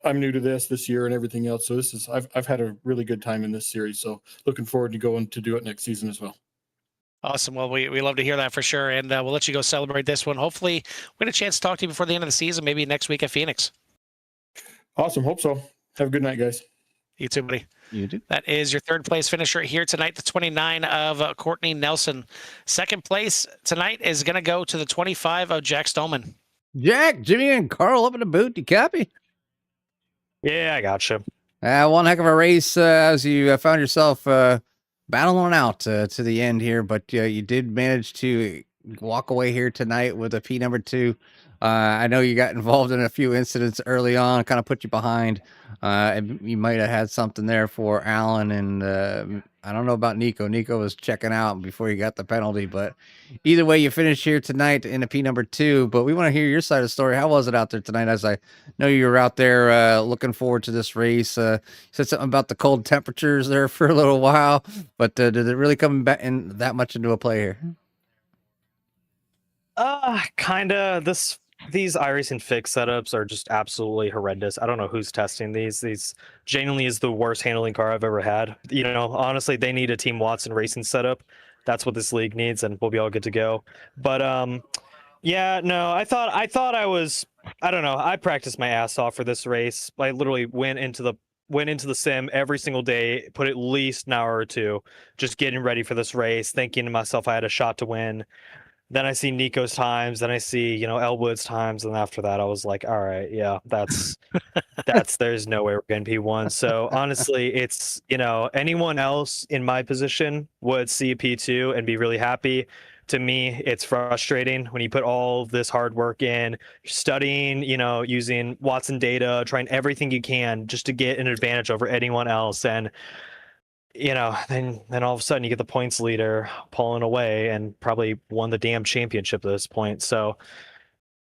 I'm new to this year and everything else, so I've had a really good time in this series, so looking forward to going to do it next season as well. Awesome. Well, we love to hear that for sure. And we'll let you go celebrate this one. Hopefully, we get a chance to talk to you before the end of the season, maybe next week at Phoenix. Awesome. Hope so. Have a good night, guys. You too, buddy. You do. That is your third place finisher here tonight, the 29 of Courtney Nelson. Second place tonight is going to go to the 25 of Jack Stolman. Jack, Jimmy, and Carl up in the boot. You copy? Yeah, I gotcha. One heck of a race as you found yourself battling out to the end here, but you did manage to walk away here tonight with a P number 2. I know you got involved in a few incidents early on, kind of put you behind. And you might have had something there for Alan, and I don't know about Nico. Nico was checking out before you got the penalty, but either way, you finished here tonight in a P number 2. But we want to hear your side of the story. How was it out there tonight? As I know you were out there looking forward to this race. You said something about the cold temperatures there for a little while, but did it really come back in that much into a play here? Kinda. These iRacing fix setups are just absolutely horrendous. I don't know who's testing these. These genuinely is the worst handling car I've ever had. Honestly, they need a Team Watson racing setup. That's what this league needs, and we'll be all good to go. But yeah, no, I thought I was. I don't know. I practiced my ass off for this race. I literally went into the sim every single day, put at least an hour or two, just getting ready for this race, thinking to myself I had a shot to win. Then I see Nico's times, then I see, Elwood's times, and after that I was like, all right, yeah, that's there's no way we're getting P1. So honestly, it's, anyone else in my position would see a P2 and be really happy. To me, it's frustrating when you put all this hard work in, studying, using Watson data, trying everything you can just to get an advantage over anyone else. And then all of a sudden you get the points leader pulling away and probably won the damn championship at this point. So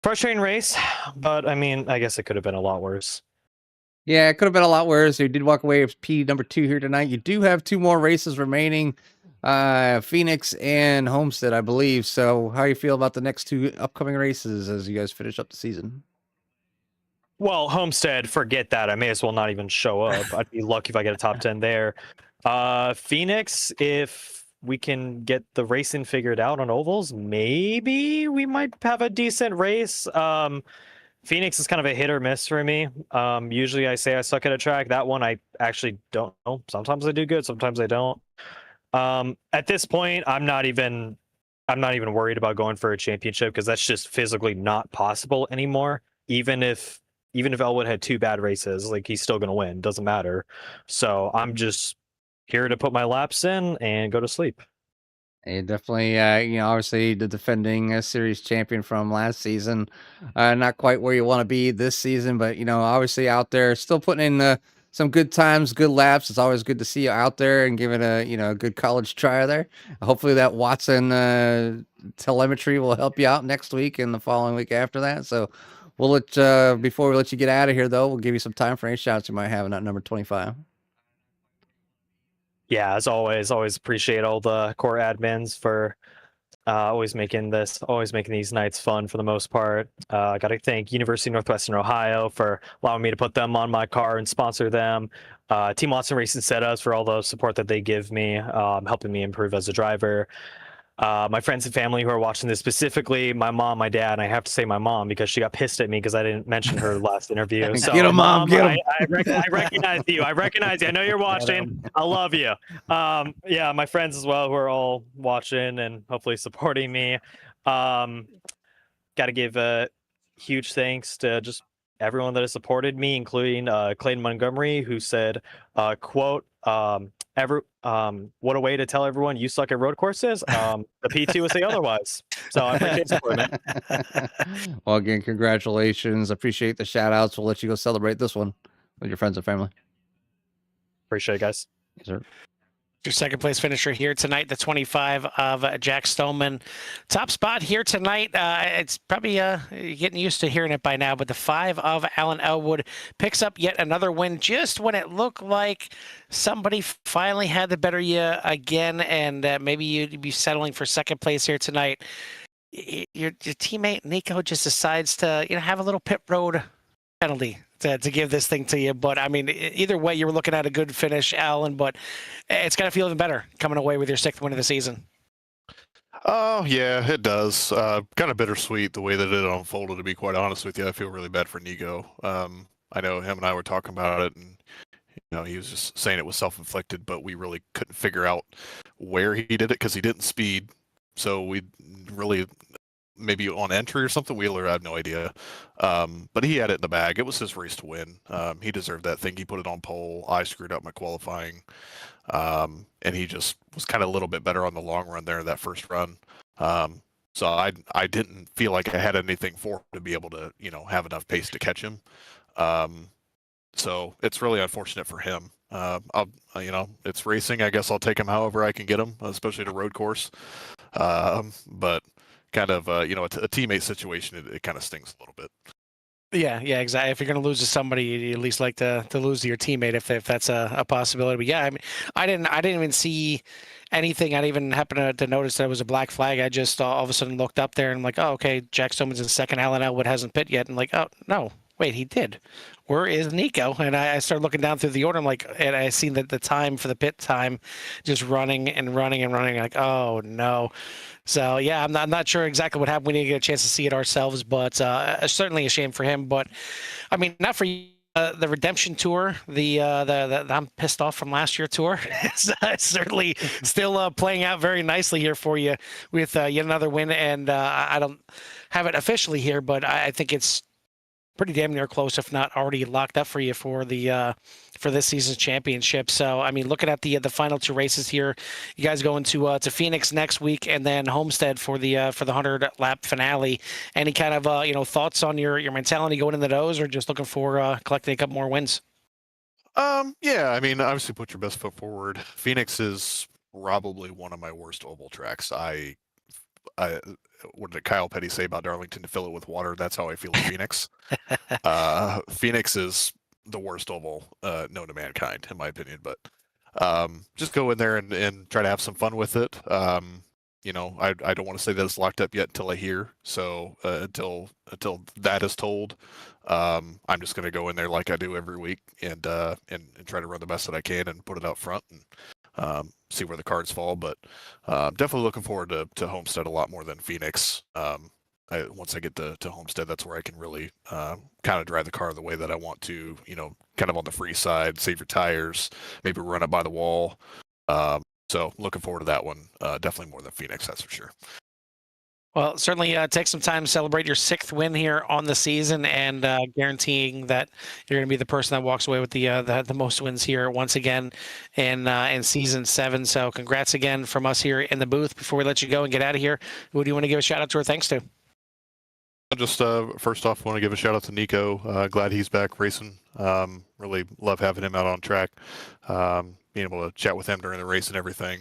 frustrating race, but I mean, I guess it could have been a lot worse. Yeah, it could have been a lot worse. You did walk away with P number 2 here tonight. You do have 2 more races remaining, Phoenix and Homestead, I believe. So how you feel about the next 2 upcoming races as you guys finish up the season? Well, Homestead, forget that. I may as well not even show up. I'd be lucky if I get a top 10 there. Phoenix, if we can get the racing figured out on ovals, maybe we might have a decent race. Phoenix is kind of a hit or miss for me. Usually I say I suck at a track. That one I actually don't know. Sometimes I do good, sometimes I don't. At this point, I'm not even worried about going for a championship because that's just physically not possible anymore. Even if Elwood had 2 bad races, like he's still gonna win. Doesn't matter. So I'm just here to put my laps in and go to sleep. And definitely, obviously the defending series champion from last season, not quite where you want to be this season, but obviously out there still putting in some good times, good laps. It's always good to see you out there and giving a good college try there. Hopefully that Watson telemetry will help you out next week and the following week after that. So we'll let before we let you get out of here though, we'll give you some time for any shots you might have in that number 25. Yeah, as always appreciate all the core admins for always making these nights fun for the most part. I got to thank University of Northwestern Ohio for allowing me to put them on my car and sponsor them. Team Watson Racing Setups for all the support that they give me, helping me improve as a driver. My friends and family who are watching this, specifically my mom, my dad, and I have to say my mom because she got pissed at me because I didn't mention her last interview. So, get him, Mom. Get him. I recognize you. I recognize you. I know you're watching. I love you. Yeah, my friends as well who are all watching and hopefully supporting me. Got to give a huge thanks to just everyone that has supported me, including Clayton Montgomery, who said, quote, what a way to tell everyone you suck at road courses. The P2 will say otherwise. So I appreciate support, man. Well, again, congratulations. Appreciate the shout outs. We'll let you go celebrate this one with your friends and family. Appreciate it, guys. Yes, sir. Your second place finisher here tonight, the 25 of Jack Stolman. Top spot here tonight. It's probably getting used to hearing it by now, but the 5 of Alan Elwood picks up yet another win just when it looked like somebody finally had the better you again, and maybe you'd be settling for second place here tonight. Your teammate Nico just decides to have a little pit road penalty to give this thing to you. But I mean, either way, you were looking at a good finish, Alan, but it's got to feel even better coming away with your 6th win of the season. Oh, yeah, it does. Kind of bittersweet the way that it unfolded, to be quite honest with you. I feel really bad for Nico. I know him and I were talking about it, and he was just saying it was self-inflicted, but we really couldn't figure out where he did it because he didn't speed. So we really maybe on entry or something. Wheeler, I have no idea. But he had it in the bag. It was his race to win. He deserved that thing. He put it on pole. I screwed up my qualifying. And he just was kind of a little bit better on the long run there, that first run. So I didn't feel like I had anything for him to be able to, have enough pace to catch him. So it's really unfortunate for him. It's racing. I guess I'll take him however I can get him, especially at a road course. But kind of, a teammate situation, it kind of stings a little bit. Yeah, exactly. If you're going to lose to somebody, you at least like to lose to your teammate if that's a possibility. But yeah, I mean, I didn't even see anything. I didn't even happen to notice that it was a black flag. I just all of a sudden looked up there and I'm like, oh, okay, Jack Stoneman's in second. Alan Elwood hasn't pit yet. And like, oh no, wait, he did. Where is Nico? And I started looking down through the order. I'm like, and I seen that the time for the pit time just running and running and running. Like, oh no. So yeah, I'm not sure exactly what happened. We didn't get a chance to see it ourselves, but certainly a shame for him. But I mean, not for you. The redemption tour, the I'm pissed off from last year tour, it's certainly still playing out very nicely here for you with yet another win. And I don't have it officially here, but I think it's pretty damn near close, if not already locked up for you for the for this season's championship. So I mean, looking at the final two races here, you guys going to Phoenix next week, and then Homestead for the 100-lap finale. Any kind of thoughts on your mentality going into those, or just looking for collecting a couple more wins? Yeah, I mean, obviously put your best foot forward. Phoenix is probably one of my worst oval tracks. I what did Kyle Petty say about Darlington to fill it with water? That's how I feel in Phoenix. Phoenix is the worst oval known to mankind, in my opinion. But just go in there and try to have some fun with it. I don't want to say that it's locked up yet until I hear. So until that is told, I'm just going to go in there like I do every week and try to run the best that I can and put it out front and see where the cards fall. But definitely looking forward to Homestead a lot more than Phoenix. Once I get to Homestead, that's where I can really kind of drive the car the way that I want to, kind of on the free side, save your tires, maybe run it by the wall. So looking forward to that one, definitely more than Phoenix, that's for sure. Well, certainly take some time to celebrate your 6th win here on the season, and guaranteeing that you're going to be the person that walks away with the most wins here once again in season 7. So congrats again from us here in the booth. Before we let you go and get out of here, who do you want to give a shout out to or thanks to? Just first off, want to give a shout out to Nico. Glad he's back racing. Really love having him out on track. Being able to chat with him during the race and everything.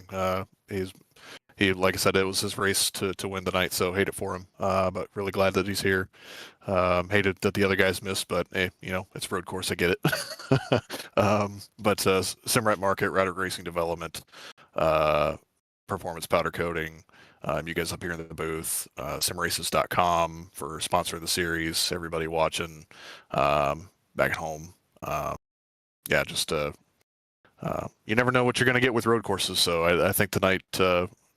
He, like I said, it was his race to win tonight, so hate it for him. But really glad that he's here. Hated that the other guys missed, but hey, it's road course. I get it. But Simrat Market, Router Racing Development, Performance Powder Coating, you guys up here in the booth, simraces.com for sponsoring the series. Everybody watching back at home. Just you never know what you're going to get with road courses. So I think tonight,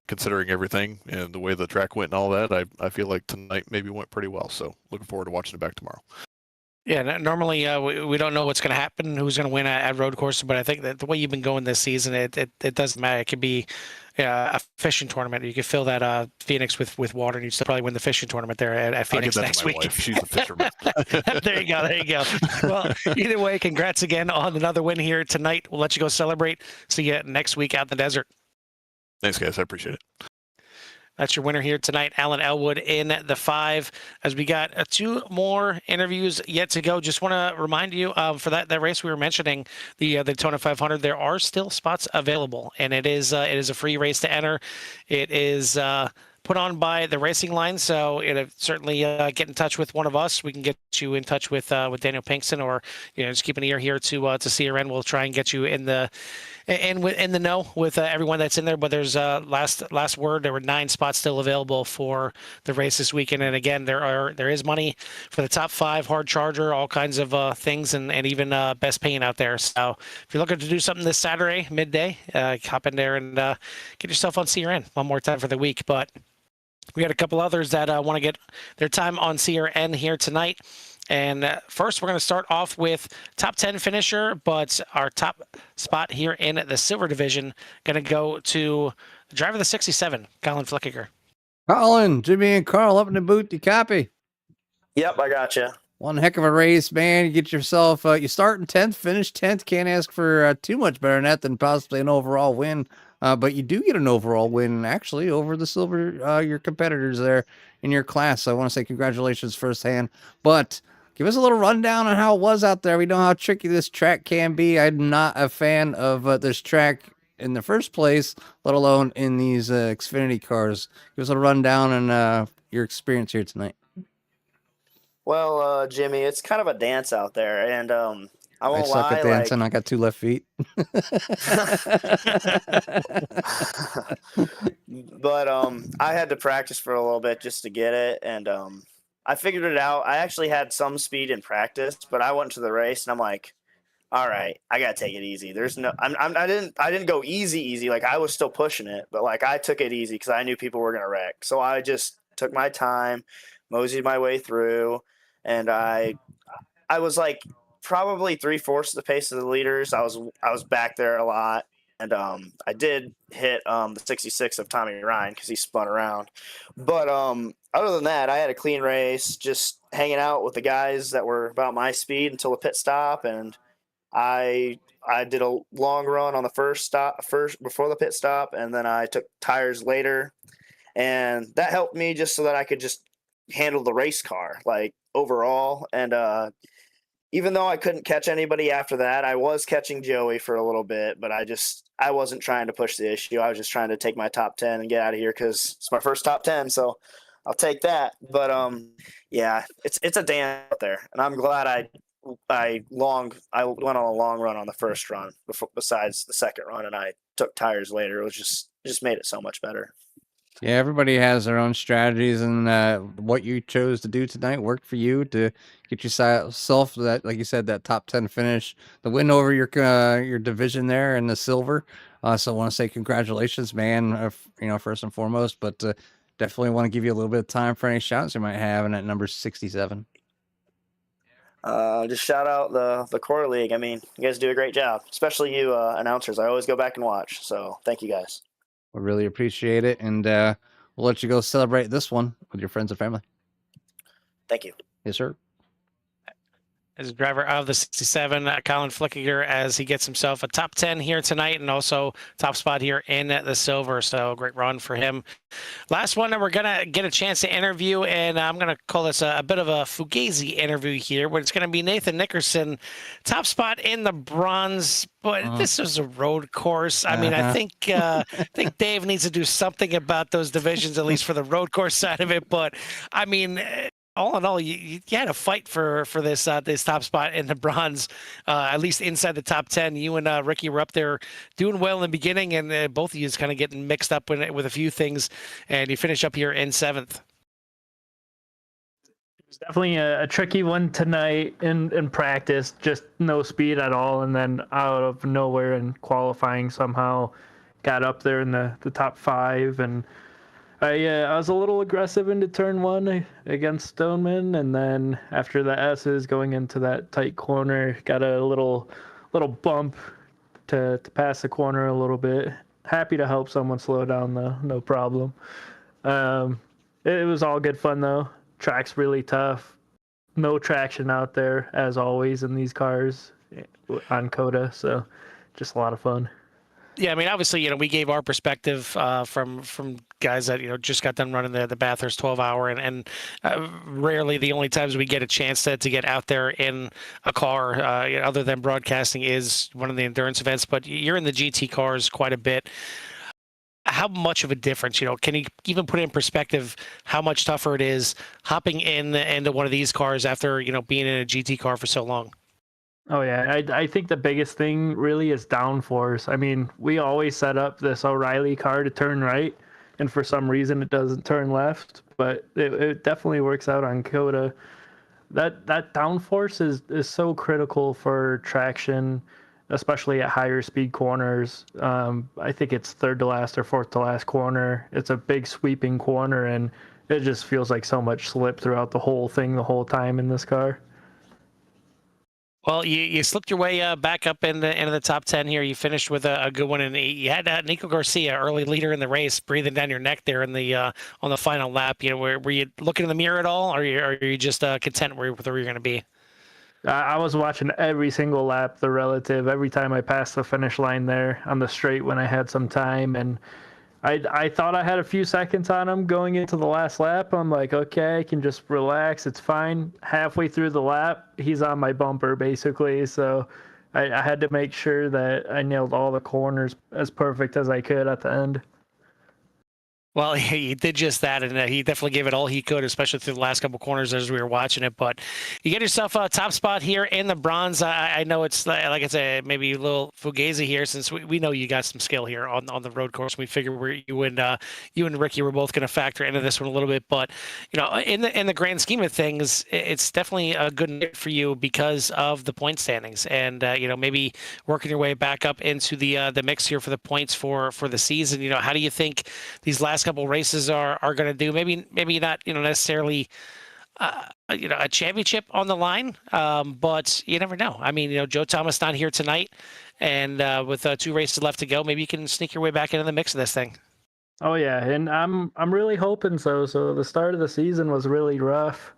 considering everything and the way the track went and all that, I feel like tonight maybe went pretty well. So looking forward to watching it back tomorrow. Yeah, normally we don't know what's going to happen, who's going to win at road courses, but I think that the way you've been going this season, it doesn't matter. It could be a fishing tournament. You could fill that Phoenix with water, and you'd still probably win the fishing tournament there at Phoenix next week. Wife. She's a fisherman. There you go. Well, either way, congrats again on another win here tonight. We'll let you go celebrate. See you next week out in the desert. Thanks, guys. I appreciate it. That's your winner here tonight, Alan Elwood in the 5. As we got 2 more interviews yet to go. Just want to remind you for that race we were mentioning, the Daytona 500. There are still spots available, and it is a free race to enter. It is put on by the Racing Line, so certainly get in touch with one of us. We can get you in touch with Daniel Pinkston, or just keep an ear here to CRN. We'll try and get you in the know with everyone that's in there. But there's last word. There were 9 spots still available for the race this weekend, and again, there is money for the top 5 hard charger, all kinds of things, and even best paying out there. So if you're looking to do something this Saturday midday, hop in there and get yourself on CRN one more time for the week. But We got a couple others that want to get their time on CRN here tonight. And first, we're going to start off with top 10 finisher, but our top spot here in the silver division going to go to the driver of the 67, Colin Flickiger. Colin, Jimmy, and Carl up in the boot. You copy? Yep, I got you. One heck of a race, man. You get yourself, you start in 10th, finish 10th. Can't ask for too much better than that than possibly an overall win. But you do get an overall win, actually, over the silver, your competitors there in your class. So I want to say congratulations firsthand. But give us a little rundown on how it was out there. We know how tricky this track can be. I'm not a fan of this track in the first place, let alone in these Xfinity cars. Give us a rundown on your experience here tonight. Well, Jimmy, it's kind of a dance out there, and I won't suck lie. at dancing. I got 2 left feet. But I had to practice for a little bit just to get it, and I figured it out. I actually had some speed in practice, but I went to the race, and I'm like, all right, I gotta take it easy. There's no, I didn't go easy. Like I was still pushing it, but like I took it easy because I knew people were gonna wreck. So I just took my time, moseyed my way through, and I was like probably 3/4 the pace of the leaders. I was back there a lot, and I did hit the 66 of Tommy Ryan because he spun around. But other than that, I had a clean race, just hanging out with the guys that were about my speed until the pit stop, and I did a long run on the first before the pit stop, and then I took tires later, and that helped me just so that I could just handle the race car like overall. And even though I couldn't catch anybody after that, I was catching Joey for a little bit, but I wasn't trying to push the issue. I was just trying to take my top 10 and get out of here because it's my first top 10, so I'll take that. But yeah, it's a dance out there, and I'm glad I went on a long run on the first run besides the second run, and I took tires later. It just made it so much better. Yeah, everybody has their own strategies, and what you chose to do tonight worked for you to get yourself that, like you said, that top 10 finish, the win over your division there in the silver. So I want to say congratulations, man. First and foremost, but definitely want to give you a little bit of time for any shouts you might have in that number 67. Just shout out the Core League. I mean, you guys do a great job, especially you announcers. I always go back and watch. So thank you guys. We really appreciate it, and we'll let you go celebrate this one with your friends and family. Thank you. Yes, sir. As a driver of the 67, Colin Flickiger, as he gets himself a top 10 here tonight and also top spot here in the silver. So great run for him. Last one that we're going to get a chance to interview, and I'm going to call this a bit of a fugazi interview here, but it's going to be Nathan Nickerson, top spot in the bronze. But this is a road course. I mean, I think Dave needs to do something about those divisions, at least for the road course side of it. But I mean, all in all, you had a fight for this top spot in the bronze, at least inside the top 10. You and Ricky were up there doing well in the beginning, and both of you is kind of getting mixed up with a few things, and you finish up here in 7th. It was definitely a tricky one tonight in practice, just no speed at all, and then out of nowhere in qualifying somehow got up there in the top 5, and I was a little aggressive into turn 1 against Stoneman, and then after the S's going into that tight corner, got a little bump to pass the corner a little bit. Happy to help someone slow down though, no problem. It was all good fun though. Track's really tough. No traction out there as always in these cars on Cota, so just a lot of fun. Yeah, I mean, obviously, we gave our perspective from guys that just got done running the Bathurst 12-hour, and rarely the only times we get a chance to get out there in a car, other than broadcasting, is one of the endurance events. But you're in the GT cars quite a bit. How much of a difference, can you even put in perspective how much tougher it is hopping into one of these cars after being in a GT car for so long? Oh, yeah. I think the biggest thing really is downforce. I mean, we always set up this O'Reilly car to turn right, and for some reason it doesn't turn left, but it definitely works out on Cota. That downforce is so critical for traction especially at higher speed corners. I think it's third to last or fourth to last corner. It's a big sweeping corner, and it just feels like so much slip throughout the whole thing the whole time in this car. Well, you slipped your way back up into the top 10 here. You finished with a good one, and you had Nico Garcia, early leader in the race, breathing down your neck there in the on the final lap. You know, were you looking in the mirror at all, or are you just content with where you're going to be? I was watching every single lap, the relative, every time I passed the finish line there on the straight when I had some time, and I thought I had a few seconds on him going into the last lap. I'm like, okay, I can just relax. It's fine. Halfway through the lap, he's on my bumper, basically. So I had to make sure that I nailed all the corners as perfect as I could at the end. Well, he did just that, and he definitely gave it all he could, especially through the last couple corners as we were watching it. But you get yourself a top spot here in the bronze. I know it's, like I said, maybe a little fugazi here, since we know you got some skill here on the road course. We figured you and Ricky were both going to factor into this one a little bit. But you know, in the grand scheme of things, it's definitely a good night for you because of the point standings, and you know, maybe working your way back up into the mix here for the points for the season. You know, how do you think these last couple races are going to do? Maybe not, you know, necessarily you know, a championship on the line, but you never know. I mean, you know, Joe Thomas not here tonight, and with 2 races left to go, maybe you can sneak your way back into the mix of this thing. Oh yeah, and I'm really hoping so. So the start of the season was really rough,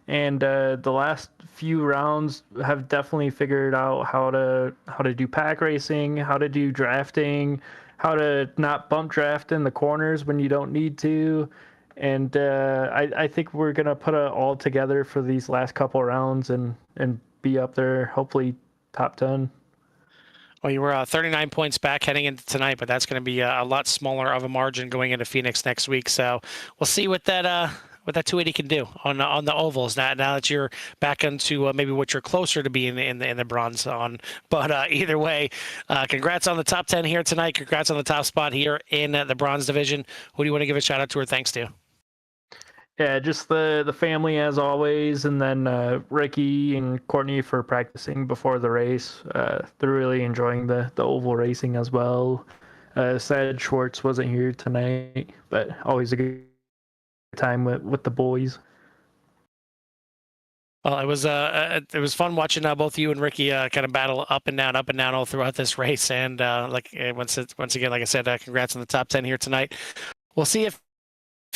and the last few rounds have definitely figured out how to do pack racing, how to do drafting, how to not bump draft in the corners when you don't need to. And I think we're going to put it all together for these last couple rounds and be up there, hopefully top 10. Well, you were 39 points back heading into tonight, but that's going to be a lot smaller of a margin going into Phoenix next week. So we'll see what that 280 can do on the ovals now that you're back into maybe what you're closer to being in the bronze on. But either way, congrats on the top 10 here tonight. Congrats on the top spot here in the bronze division. Who do you want to give a shout out to or thanks to? Yeah, just the family as always, and then Ricky and Courtney for practicing before the race. They're really enjoying the oval racing as well. Sad Schwartz wasn't here tonight, but always a good time with the boys. Well, it was fun watching both you and Ricky kind of battle up and down all throughout this race. And once again, like I said, congrats on the top 10 here tonight. We'll see if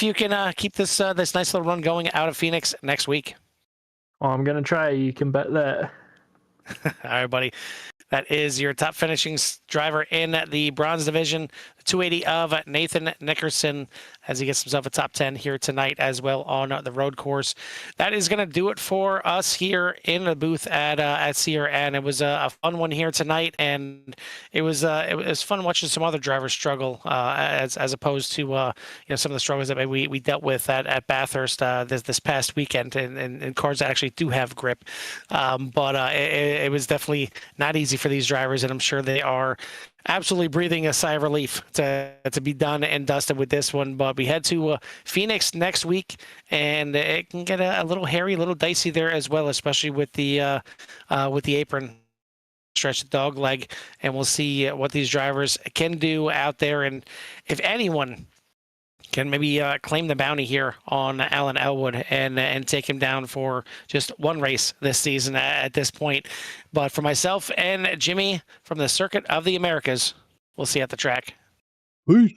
you can keep this nice little run going out of Phoenix next week. Well, I'm gonna try. You can bet that. All right, buddy. That is your top finishing driver in the bronze division, the 280 of Nathan Nickerson, as he gets himself a top 10 here tonight as well on the road course. That is going to do it for us here in the booth at Sierra, and it was a fun one here tonight, and it was fun watching some other drivers struggle as opposed to you know, some of the struggles that maybe we dealt with at Bathurst this past weekend, and cars that actually do have grip, but it was definitely not easy for these drivers, and I'm sure they are absolutely breathing a sigh of relief to be done and dusted with this one. But we head to Phoenix next week, and it can get a little hairy, a little dicey there as well, especially with the apron stretch, the dog leg, and we'll see what these drivers can do out there, and if anyone can maybe claim the bounty here on Alan Elwood and take him down for just one race this season at this point. But for myself and Jimmy from the Circuit of the Americas, we'll see you at the track. Peace.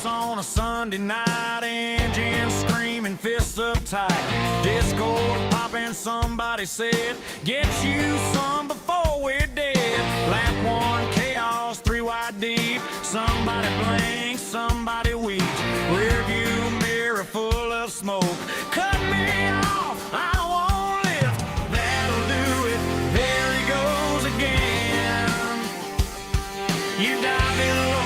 On a Sunday night, engine screaming, fists up tight, Discord popping. Somebody said, get you some before we're dead. Lap 1 chaos, 3 wide deep. Somebody blinks, somebody weeps. Rearview mirror full of smoke. Cut me off, I won't lift. That'll do it. There he goes again. You dive in.